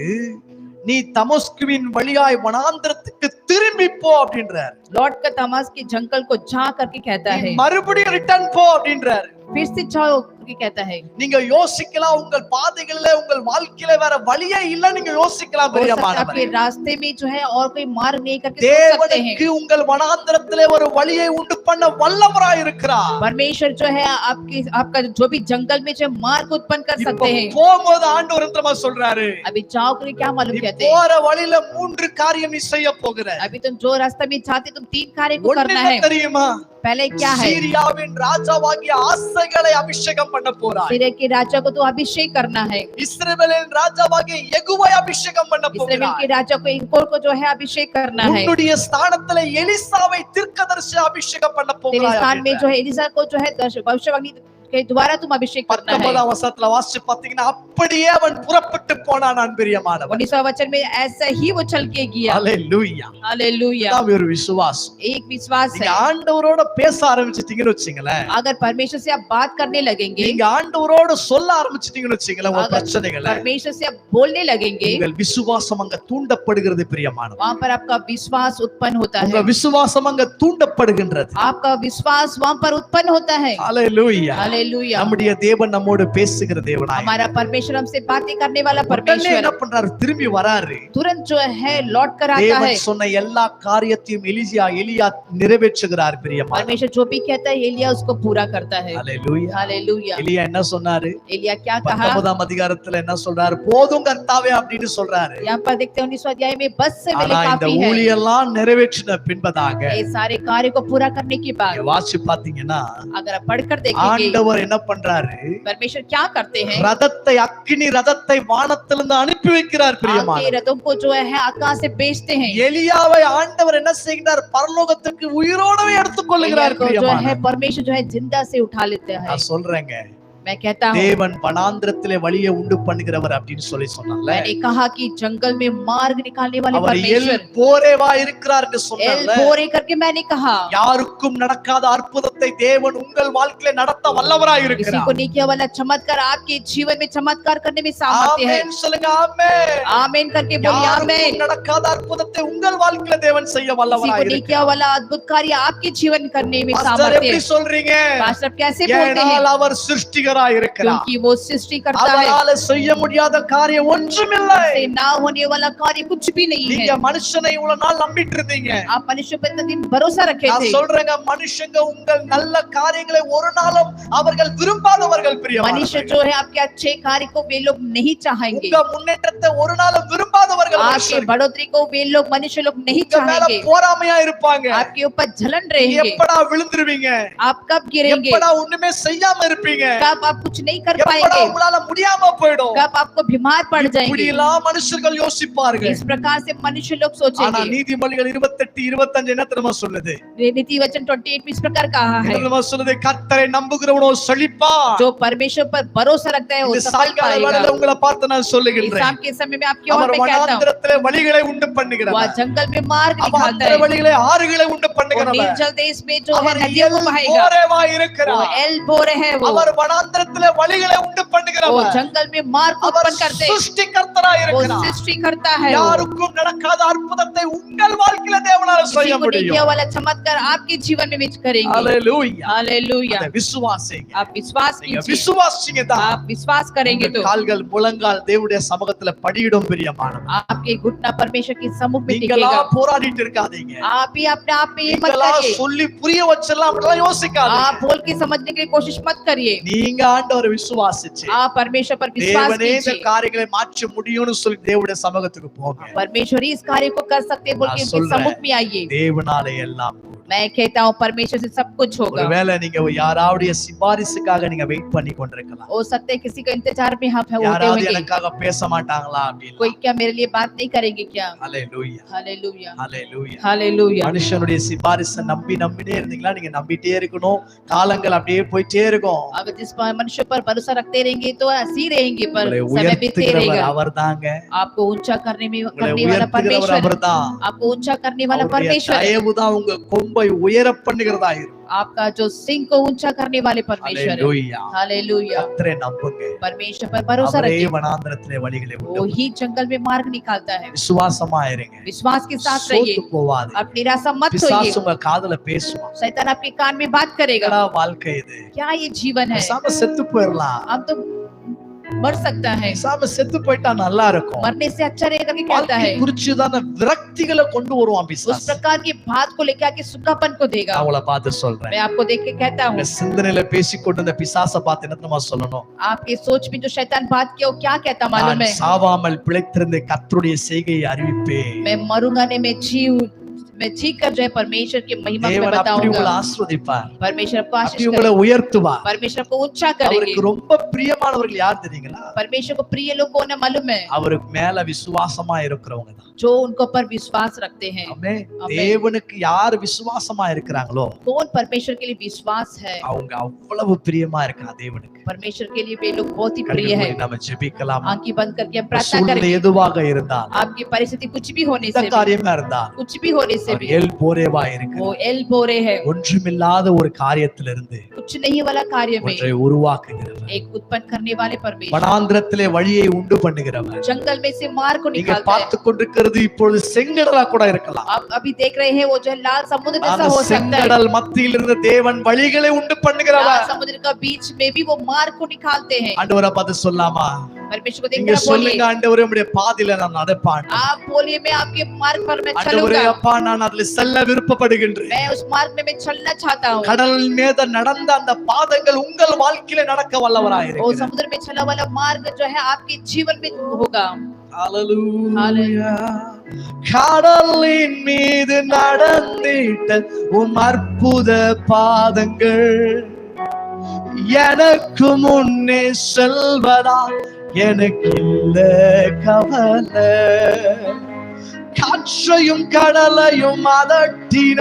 நீ தமஸ்குவின் வழியாய் வனாந்திரத்துக்கு திரும்பி போ அப்படின்றார். लौट कर दमिश्क के जंगल को जा करके कहता है। மறுபடியும் ரிட்டர்ன் போ அப்படின்றார். फिर से जाओ करके कहता है। நீங்க யோசிக்கலாம், உங்கள் பாதைகளிலே உங்கள் வாழ்க்கையில வேற வழியே இல்ல நீங்க யோசிக்கலாம் பிரியமானவரே. आपके रास्ते में जो है और कोई मार्ग नहीं करके सोच सकते हैं। தேவனுக்கு உங்கள் வனாந்திரத்திலே ஒரு வழியை உண்டு பண்ண வல்லவராய் இருக்கிறார். परमेश्वर जो है आपका जो भी जंगल में जो मार्ग उत्पन्न कर सकते हैं। போகும்போது ஆண்டவர் என்னமா சொல்றாரு? अभी जाओ करके क्या मालूम कहते हैं? போற வழியில 3 காரியம் நீ செய்ய போகிற. अभी तुम जो रास्ते में जाते तुम 3 कार्य को करना है। தெரியுமா? पहले क्या है? सीरियाவின் ராஜாவாகிய ஆசைகளை அபிஷேகம் பண்ண போறார். सीरिया के राजा को तो अभिषेक करना है। இஸ்ரவேலின் ராஜாவாகிய யெகூவை அபிஷேகம் பண்ண போகிறார். इस्राएल के राजा को इनको को जो है अभिषेक करना है। உன்னுடைய ஸ்தானத்திலே எலிசாவை தீர்க்கதரிசி அபிஷேகம் பண்ண तेरे போகிறார். स्थान में जो है एलिसा को जो है भविष्यवाणी के द्वारा तुम अभिषेक करना है। 19ஆம் வசனத்துல வாசிச்சு பாத்தீங்கன்னா அப்படியே அவன் புறப்பட்டு போனான் பிரியமானவரே. 19वां वचन में ऐसा ही वो चल के गया। ஹalleluya हालेलुया। இது ஒரு விசுவாசம். एक विश्वास है। நீங்க ஆண்டவரோட பேச ஆரம்பிச்சிட்டீங்கன்னு வெச்சீங்களேன், अगर परमेश्वर से आप बात करने लगेंगे, நீங்க ஆண்டவரோட சொல்ல ஆரம்பிச்சிட்டீங்கன்னு வெச்சீங்களேன் உங்க பிரச்சனைகளை, परमेश्वर से आप बोलने लगेंगे, உங்கள் விசுவாசம் அங்க தூண்டப்படுகிறது பிரியமானவரே. वहां पर आपका विश्वास उत्पन्न होता உங்க है। விசுவாசம் அங்க தூண்டப்படுகின்றது. आपका विश्वास वहां पर उत्पन्न होता है। ஹalleluya हालेलुया। நம்முடைய தேவன் நம்மோடு பேசுகிற தேவனாய் हमारा परमेश्वर हमसे बातें करने वाला உடனே परमेश्वर என்ன பண்றாரு? திரும்பி வராரு. तुरंत जो है लौट कर आता है। தேவன் சொன்ன எல்லா காரியத்தையும் எலியா நிறைவேற்றுகிறார் பிரியமானவரே. परमेश्वर जो भी कहता है एलिया उसको पूरा करता है। ஹalleluya हालेलुया। எலியா என்ன சொன்னாரு? एलिया क्या कहा? 19ஆம் அதிகாரத்துல என்ன சொல்றாரு? போதும் கர்த்தாவே அப்படின்னு சொல்றாரு. यहाँ पर देखते हैं 19वां अध्याय में बस से मेरे ஆனா இந்த काफी है। ஊழியெல்லாம் நிறைவேற்றின பின்பதாக ये सारे कार्य को पूरा करने के बाद வாசி பாத்தீங்கன்னா अगर आप पढ़कर देखेंगे, ஆண்டவர் என்ன பண்றாரு? परमेश्वर क्या करते हैं? ரதத்தை அக்கினி ரதத்தை வானத்திலிருந்து அனுப்பி வைக்கிறார் आपके பிரியமானவரே. रथों को जो है आकाश से भेजते हैं। எலியாவை ஆண்டவர் என்ன செய்கிறார்? பரலோகத்துக்கு உயிரோடவே எடுத்துக் கொள்ளுகிறார் एलिया को जो பிரியமானவரே. है परमेश्वर जो है जिंदा से उठा लेते हैं। நான் சொல்றேங்க, मैं कहता हूँ, தேவன் வனாந்திரத்திலே வழியை உண்டு பண்ணுகிறவர் அப்படின்னு சொன்னார்ல. मैंने कहा कि जंगल में मार्ग निकालने वाले அவர் எல் परमेश्वर போரேவா இருக்கிறார் என்று एल சொன்னார்ல. बोरे करके मैंने कहा, யாருக்கும் நடக்காத அற்புதத்தை தேவன் உங்கள் வாழ்க்கையில நடத்த வல்லவராய் किसी இருக்கிறார். को नहीं किया वाला चमत्कार आपके जीवन में चमत्कार करने में सामर्थ्य है। ஆமென் சொல்லுங்க. ஆமென். आमीन करके बोलिए आमीन। யாருக்கும் நடக்காத அற்புதத்தை உங்கள் வாழ்க்கையில தேவன் செய்ய किसी வல்லவராய் को नहीं இருக்கிறார். किया वाला अद्भुत कार्य आपके जीवन करने में பாஸ்டர் सामर्थ्य எப்படி है। சொல்றீங்க? पास्टर कैसे बोलते हैं? ஏனால் அவர் சிருஷ்டிகராய் இருக்கிறார். क्योंकि वो सृष्टि करता है। அவரால செய்ய முடியாத காரியம் ஒன்றுமில்லை. से ना होने वाला कार्य कुछ भी नहीं நீங்க है। மனுஷனை இவ்வளவு நாள் நம்பிட்டு இருந்தீங்க. आप मनुष्य पर इतना दिन भरोसा रखे நான் थे। சொல்றேங்க, மனுஷங்க உங்கள் நல்ல காரியங்களை ஒரு நாளும் அவர்கள் விரும்பாதவர்கள் பிரியமானவர்களே. मनुष्य जो है आपके अच्छे कार्य को वे लोग नहीं चाहेंगे। உங்க முன்னேற்றத்தை ஒரு நாளும் விரும்பாதவர்கள் आपके மனுஷர்கள். बढ़ोतरी को वे लोग मनुष्य लोग नहीं உங்க மேல चाहेंगे। போராமையா இருப்பாங்க. आपके ऊपर जलन रहेंगे। எப்படா விழுந்துருவீங்க? आप कब गिरेंगे? எப்படா ஒண்ணுமே செய்யாம இருப்பீங்க? कब आप कुछ नहीं कर எப்படா पाएंगे, உங்களால முடியாம போயிடும். कब आपको बीमार पड़ जाएंगे। இப்படியெல்லாம் மனுஷர்கள் யோசிப்பார்கள். इस प्रकार से मनुष्य लोग ஆனா सोचेंगे। நீதிமொழிகள் 28:25 என்ன தெரியுமா சொல்லுது? नीति वचन 28 में इस प्रकार कहा है, என்ன தெரியுமா சொல்லுது? கர்த்தரை நம்புகிறவனோ செழிப்பான். जो परमेश्वर पर भरोसा रखता है वो இந்த सफल சாயங்கால पाएगा। வேளையில உங்களை பார்த்து நான் इस சொல்லுகின்றேன். शाम के समय में आपकी ओर அவர் मैं कहता हूँ, வனாந்திரத்திலே வழிகளை உண்டு वह பண்ணுகிறவர். जंगल में मार्ग அவர் निकालता அந்த है, வழிகளை ஆறுகளை உண்டு वो பண்ணுகிறவர். निर्जल देश में जो है அவர் नदियों को बहाएगा। போரேவா वो இருக்கிறார். एल बोरे है, वो அவர் வனாந்திரத்திலே வழிகளை உண்டு பண்ணுகிறவர். जंगल में मार्ग அவர் उत्पन्न करते, சிருஷ்டிகர்த்தராய் वो இருக்கிறார். सृष्टि करता है। யாருக்கும் நடக்காத அற்புதத்தை உங்கள் வாழ்க்கையில தேவனால किसी செய்ய को नहीं किया முடியும். वाला चमत्कार आपके जीवन में भी करेंगे। ஹalleluya. हालेलुया। அதை விசுவாசிங்க. आप विश्वास நீங்க कीजिए, விசுவாசிங்க தான். आप विश्वास करेंगे तो கால்கள் முழங்கால் தேவனுடைய சமூகத்துல படியிடும் பிரியமானவர். आपके घुटना परमेश्वर के सम्मुख में நீங்களா टिकेगा। போராடிட்டு இருக்காதீங்க. आप ही अपने आप में ये मत நீங்களா करिए, சொல்லி புரிய வச்சலாம் அப்படிலாம் யோசிக்காதீங்க. आप बोल के समझने की कोशिश मत करिए। நீங்க ஆண்டவரை விசுவாசிச்சு आप परमेश्वर पर विश्वास தேவனே இந்த कीजिए। காரியங்களை மாற்ற முடியும்னு சொல்லி தேவனுடைய சமூகத்துக்கு போங்க. परमेश्वर ही इस कार्य को कर सकते हैं बोल के उसके सम्मुख में आइए। தேவனாலே எல்லாம் கூடும். मैं कहता हूँ परमेश्वर से सब कुछ होगा। ஒருவேளை நீங்க யாராவுடைய சிபாரிசுக்காக நீங்க வெயிட் பண்ணி கொண்டிருக்கலாம். हो सकता है किसी का इंतजार में आप होते யாராவது होंगे, எனக்காக பேச மாட்டாங்களா அப்படின்னு. कोई क्या मेरे लिए बात नहीं करेंगे क्या? ஹalleluya. हालेलुया, ஹalleluya. हालेलुया। மனுஷனுடைய சிபாரிசை நம்பினே இருந்தீங்களா நீங்க நம்பிட்டே இருக்கணும். காலங்கள் அப்படியே போயிட்டே இருக்கும். अगर जिस पर मनुष्य पर भरोसा रखते रहेंगे तो ऐसे ही रहेंगे, पर உங்களை समय बीतते உயர்த்துகிறவர் रहेगा। அவர்தாங்க. आपको ऊंचा करने உங்களை वाला உயர்த்துகிறவர் परमेश्वर, அவர்தான். आपको ऊंचा करने वाला அவருடைய परमेश्वर, தயவுதான் உங்க கொம்பை உயர பண்ணுகிறதா இருக்கும். आपका जो सिंह को ऊंचा करने वाले परमेश्वर है। ஹalleluya. हालेलुया। கர்த்தரை நம்புங்க. परमेश्वर पर भरोसा அவரே रखिए, வனாந்திரத்திலே வழிகளை वो உண்டு. ही जंगल में मार्ग निकालता है। விசுவாசமா இருங்க. विश्वास के साथ रहिए, சோர்ந்து போவாதீங்க. आप निराशा मत होइए। பிசாசு உங்க காதுல பேசுவான். शैतान आपके कान में बात करेगा, என்னடா வாழ்க்கை இது? क्या ये जीवन है? பேசாம செத்து போயிடலாம். अब तो मर सकता है, பேசாம செத்து போயிட்டா நல்லா இருக்கும். मरने से अच्छा रहेगा कि कहता வாழ்க்கை है। குறிச்சுதான விரக்திகளை கொண்டு வருவான் उस பிசாசு. प्रकार की बात को लेकर आके सुखापन को देगा। அவளை பார்த்து சொல்றேன். मैं आपको देख के कहता हूँ, இந்த சிந்தனையில பேசிக்கொண்டு இந்த பிசாசை பார்த்து என்ன தெரியுமா சொல்லணும்? आपके सोच में जो शैतान बात किया वो क्या कहता मालूम நான் है? சாவாமல் பிழைத்திருந்த கர்த்தருடைய செய்கையை அறிவிப்பேன். मैं मरूंगा नहीं, मैं जी कर जो है परमेश्वर की महिमा में தேவன் அப்படி बताऊंगा। உங்களை ஆசீர்வதிப்பார். परमेश्वर आपको அப்படி आशीष உங்களை करेगा, உயர்த்துவார். परमेश्वर को ऊंचा करेंगे। அவருக்கு ரொம்ப பிரியமானவர்கள் யார் தெரியுங்களா? परमेश्वर को प्रिय लोग कौन है मालूम है? அவருக்கு மேல விசுவாசமா இருக்கிறவங்க தான். जो उनको पर विश्वास रखते हैं। ஆமென். ஆமென்। தேவனுக்கு யார் விசுவாசமா இருக்கிறாங்களோ कौन परमेश्वर के लिए विश्वास है, அவங்க அவ்வளவு பிரியமா இருக்கா தேவனுக்கு. परमेश्वर के लिए वे लोग बहुत ही प्रिय है। நம்ம ஜெபிக்கலாம். आंखें बंद करके हम प्रार्थना சூழ்நிலை करेंगे। எதுவாக இருந்தால், आपकी परिस्थिति कुछ भी होने இந்த से भी, காரியமா இருந்தால், कुछ भी होने से அவர் भी, எல் போரேவா இருக்கு. वो एल बोरे है, ஒன்றுமில்லாத ஒரு காரியத்திலிருந்து कुछ नहीं वाला कार्य में ஒன்றை உருவாக்குகிறவர். एक उत्पन्न करने वाले परमेश्वर, வனாந்திரத்திலே வழியை உண்டு பண்ணுகிறவர். जंगल में से मार्ग को நீங்க निकालता है। பார்த்து கொண்டிருக்கிறது இப்பொழுது செங்கடலா கூட இருக்கலாம். आप अभी देख रहे हैं वो जो है लाल समुद्र जैसा அந்த हो सकता है। செங்கடல் மத்தியில் இருந்து தேவன் வழிகளை உண்டு लाल பண்ணுகிறவர். समुद्र का बीच में भी वो मार्ग को निकालते हैं। ஆண்டவரை பார்த்து சொல்லாமா? परमेश्वर को நீங்க देखकर சொல்லுங்க, बोलिए, ஆண்டவரே உம்முடைய பாதையில நான் நடப்பேன். आप बोलिए मैं आपके मार्ग पर मैं ஆண்டவரே चलूंगा, அப்பா நான் அதுல செல்ல விருப்பப்படுகின்றேன். मैं उस मार्ग में मैं चलना चाहता हूँ। கடல் மீது நடந்த அந்த பாதங்கள் உங்கள் வாழ்க்கையில நடக்க वो வல்லவராயிருக்கிறார். समुद्र में चला वाला मार्ग जो है आपके जीवन में होगा। ஹalleluya. கடலின் மீது நடந்திட்ட உம் அற்புத பாதங்கள் எனக்கு முன்னே செல்வதா எனக்கு இல்ல கவலை. காற்றையும் கடலையும் அதட்டின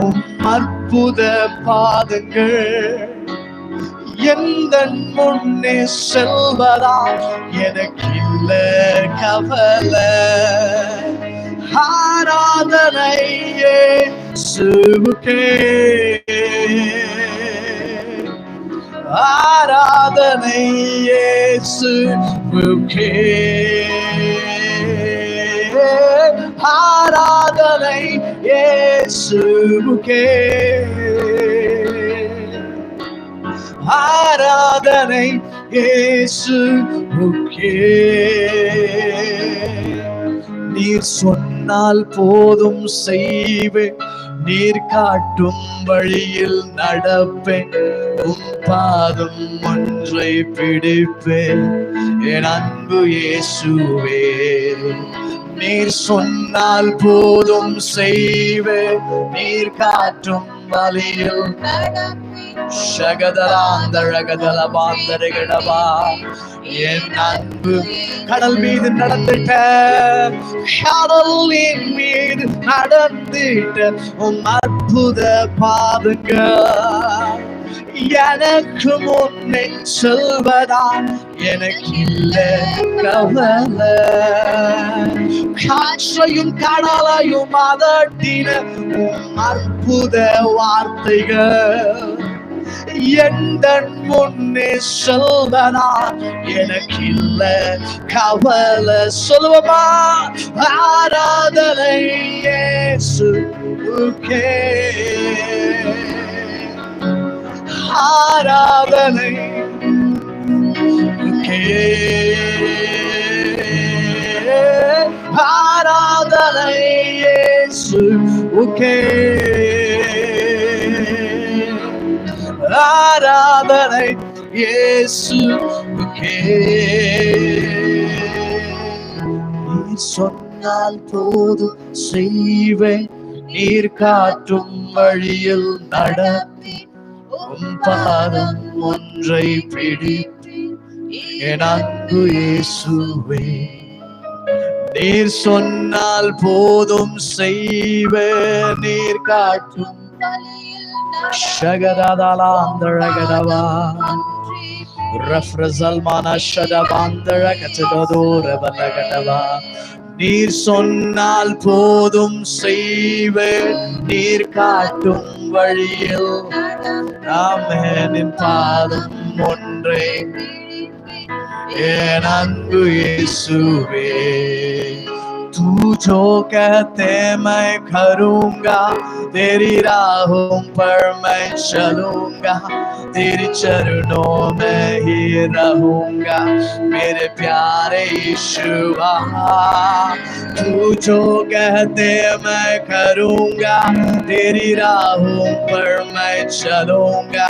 உம் அற்புத பாதங்கள் எந்த முன்னே செல்வதா எனக்கு இல்ல கவலை. ஆராதனை இயேசுவுக்கே, ஆராதனை இயேசுவுக்கே, ஆராதனை இயேசுவுக்கே, ஆராதனை இயேசுவுக்கே. நீர் சொன்னால் போதும் செய்வேன், நீர் காட்டும் வழியில் நடப்பேன், உம் பாதம் ஒன்றை பிடிப்பேன் என் அன்பு இயேசுவே. நீர் சொன்னால் போதும் செய்வேன், நீர் காட்டும் வழியில் ஷகதராந்தரகதலபாந்தரகடவா என் அன்பு கடல் மீது நடந்துட்ட கடலின் மீது நடந்துட்ட உம் அற்புத பாருங்க எனக்கு முன்னே சொல்வதா எனக்கு இல்ல கவலை காற்றையும் கடலையும் அதட்டின உம் அற்புத வார்த்தைகள் எந்தன் முன்னே சொல்வதா எனக்கு இல்ல கவலை சொல்லுவமா ஆராதனை இயேசுவுக்கே ஆராதனை ஆராதனை இயேசுவுக்கே ஆராதனை இயேசுவுக்கே நீ சொன்னால் போதும் செய்வேன் நீர் காட்டும் வழியில் நடத்தி உம் பாதம் ஒன்றை பிடித்து என் அன்பு இயேசுவே நீர் சொன்னால் போதும் செய்வேன் நீர் காட்டும் ஷகதலாந்தரகடவா ரஃப்ரஸல்மானா ஷதபாந்தரகதோரவலகடவா நீர் சொன்னால் போதும் செய்வேன் நீர் காட்டும் வழியில் ஆமென் பாதம் ஒன்றே என் அன்பு இயேசுவே तू जो कहते मैं करूंगा तेरी राहों पर मैं चलूंगा तेरे चरणों में ही रहूंगा मेरे प्यारे यीशुआ तू जो कहते मैं करूंगा तेरी राहों पर मैं चलूंगा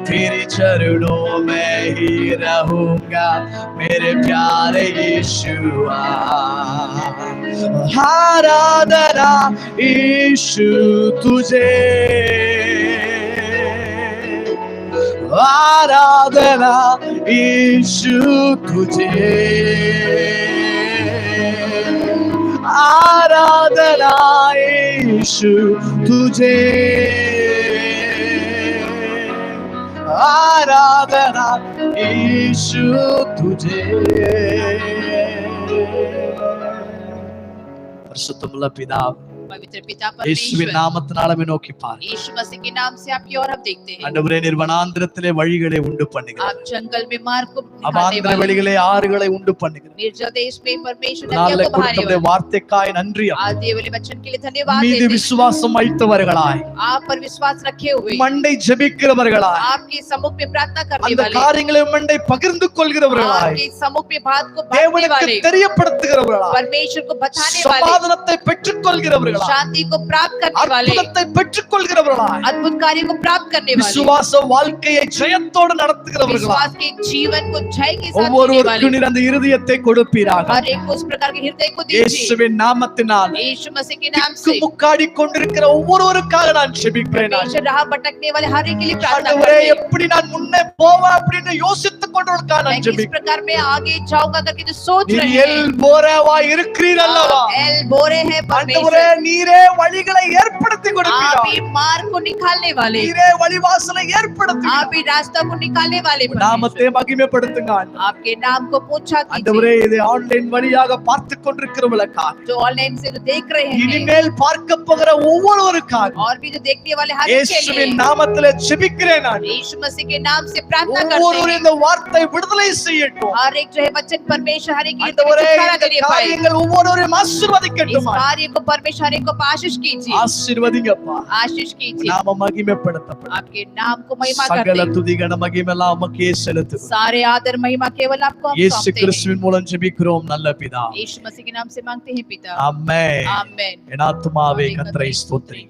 तेरे चरणों में ही रहूंगा मेरे प्यारे यीशुआ आराधना यीशु तुझे आराधना यीशु तुझे आराधना यीशु तुझे आराधना यीशु तुझे பரிசுத்தமுள்ள பிதாவே पवित्र पिता இயேசுவின் परमेश्वर நாமத்தினாலே நோக்கி பார் यीशु मसीह के नाम से आपकी ओर हम देखते हैं ஆண்டவரே நீர் வனாந்திரத்திலே வழிகளை உண்டு பண்ணுகிறீர் आप जंगल में मार्ग को निकालने அவாந்திர वाले வழிகளை ஆறுகளை உண்டு பண்ணுகிறீர் निर्जल देश में परमेश्वर நாளை नदियों को बहाने கொடுத்த वाले வார்த்தைக்காய் நன்றி அப்பா. आज दिए वाले वचन के लिए धन्यवाद மீது देते हैं விசுவாசம் வைத்தவர்களாய் आप पर विश्वास रखे हुए மண்டை ஜெபிக்கிறவர்களாய் आपके सम्मुख में प्रार्थना करने அந்த वाले காரியங்களை மண்டை பகிர்ந்து கொள்கிறவர்களாய் आपके सम्मुख में बात को बांटने தேவனுக்கு वाले தெரியப்படுத்துகிறவர்களாய் परमेश्वर को बताने वाले சமாதானத்தை பெற்றுக் கொள்கிறவர்களாய் शांति को प्राप्त करने वाले அற்புதத்தை பெற்றுக் கொள்கிறவர்களாய் अद्भुत कार्य को प्राप्त करने वाले விசுவாச வாழ்க்கையை ஜெயத்தோடு நடத்துகிறவர்களாய் विश्वास के जीवन को जय के साथ जीने ஒவ்வொருவருக்கும் वाले நீர் அந்த இருதயத்தை கொடுப்பீராக हर एक को उस प्रकार के हृदय को दीजिए இயேசுவின் நாமத்தினால் यीशु मसीह के नाम से முக்காடி கொண்டிருக்கிற ஒவ்வொருவருக்காக நான் ஜெபிக்கிறேன் परमेश्वर राह भटकने वाले हर एक के लिए प्रार्थना ஆண்டவரே करते हैं எப்படி நான் முன்னே போவேன் அப்படின்னு யோசித்துக் கொண்டிருக்காக मैं நான் किस ஜெபிக்கிறேன் प्रकार में आगे जाऊंगा करके जो सोच நீர் रहे हैं எல் போரேவா இருக்கிறீர் அல்லவா एल बोरे है ஆண்டவரே परमेश्वर நீரே வழிகளை ஏற்படுத்தி आप கொடுப்பீராக ही मार्ग को निकालने वाले நீரே வழிவாசலை ஏற்படுத்தி आप ही रास्ता को निकालने वाले நாமத்தை परमेश्वर மகிமைப்படுத்துங்க ஆண்டவரே. आपके नाम को पूछा कीजिए ஆண்டவரே இதை ஆன்லைன் வழியாக பார்த்து கொண்டிருக்கிறவர்களுக்காக जो ऑनलाइन से जो देख रहे हैं இனிமேல் பார்க்க போகிற ஒவ்வொருவருக்காக और भी जो देखने वाले हर एक के இயேசுவின் लिए நாமத்திலே ஜெபிக்கிறேன் நான் यीशु मसीह के नाम से प्रार्थना करते ஒவ்வொருவரும் हैं இந்த வார்த்தை விடுதலை செய்யட்டும் हर एक जो है वचन परमेश्वर हर एक के लिए ஆண்டவரே छुटकारा இந்த करिए पाए காரியங்கள் ஒவ்வொருவரையும் इस ஆசீர்வதிக்கட்டும் कार्य को परमेश्वर हर एक को आशीष कीजिए ஆசீர்வதிங்கப்பா आशीष कीजिए நாம மகிமைப்படுத்தப்படும் आपके नाम को महिमा சகல करते हैं துதி கன மகிமைலாம் உமக்கே செலுத்துகிறோம் सारे आदर महिमा केवल आपको हम இயேசு सौंपते हैं கிறிஸ்துவின் மூலம் ஜெபிக்கிறோம் நல்ல பிதா यीशु मसीह के नाम से मांगते हैं पिता ஆமென் आमेन என் ஆத்துமாவே கர்த்தரை ஸ்தோத்திரி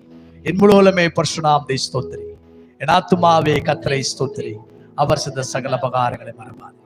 என் முழுவலுமே பரிசுநாமத்தை ஸ்தோத்திரி என் ஆத்துமாவே கர்த்தரை ஸ்தோத்திரி அவர் செய்த சகல உபகாரங்களை மறவாதே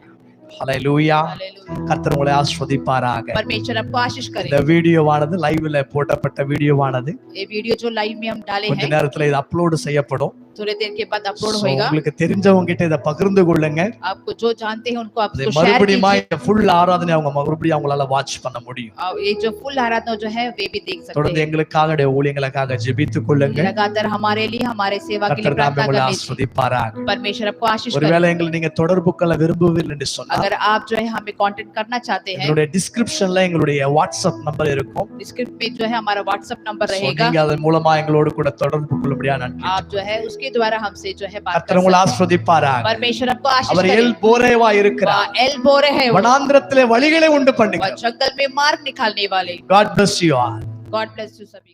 ஹல்லேலூயா. हालेलुया। கர்த்தர் உங்களை ஆசீர்வதிப்பாராக. परमेश्वर आपको आशीष करे। இந்த வீடியோவானது லைவ்ல போடப்பட்ட வீடியோவானது ये वीडियो जो लाइव में हम डाले கொஞ்ச हैं நேரத்துல இது அப்லோட் செய்யப்படும். थोड़ी देर के बाद अपलोड So, होएगा। உங்களுக்கு தெரிஞ்சவங்க கிட்ட இத பகிர்ந்து கொள்ளுங்க. आपको जो जानते हैं उनको இதை आपको शेयर மறுபடியும் कीजिए। இந்த ஃபுல் ஆராதனை அவங்க மறுபடியும் அவங்களால வாட்ச் பண்ண முடியும். और ये जो फुल आराधना जो है वे भी देख सकते தொடர்ந்து हैं। எங்களுக்காக உடைய ஊழியங்களுக்காக ஜெபித்துக் கொள்ளுங்க. लगातार हमारे लिए हमारे सेवा के लिए கர்த்தர் தாமே प्रार्थना உங்களை करनी चाहिए। ஆசீர்வதிப்பாராக. परमेश्वर आपको आशीष करे। ஒருவேளை எங்களை நீங்க தொடர்பு கொள்ள விரும்புவீர்கள் என்று சொன்னா अगर आप जो है हमें कांटेक्ट करना चाहते हैं, எங்களுடைய டிஸ்கிரிப்ஷன்ல எங்களுடைய வாட்ஸ்அப் நம்பர் இருக்கும். डिस्क्रिप्शन में जो है हमारा व्हाट्सएप नंबर So, रहेगा। நீங்க அதன் மூலமா எங்களோடு கூட தொடர்பு கொள்ளும்படியா நன்றி. आप जो है उसके द्वारा हमसे जो है बात कर கர்த்தர் உங்களை सकते ஆசீர்வதிப்பாராக. हैं। परमेश्वर आपको आशीष அவர் करे। எல் போரேவா இருக்கிறார். एल बोरे है वो, வனாந்திரத்திலே வழிகளை உண்டு वह பண்ணுகிறார். जंगल में मार्ग निकालने वाले। God bless you all. God bless you सभी।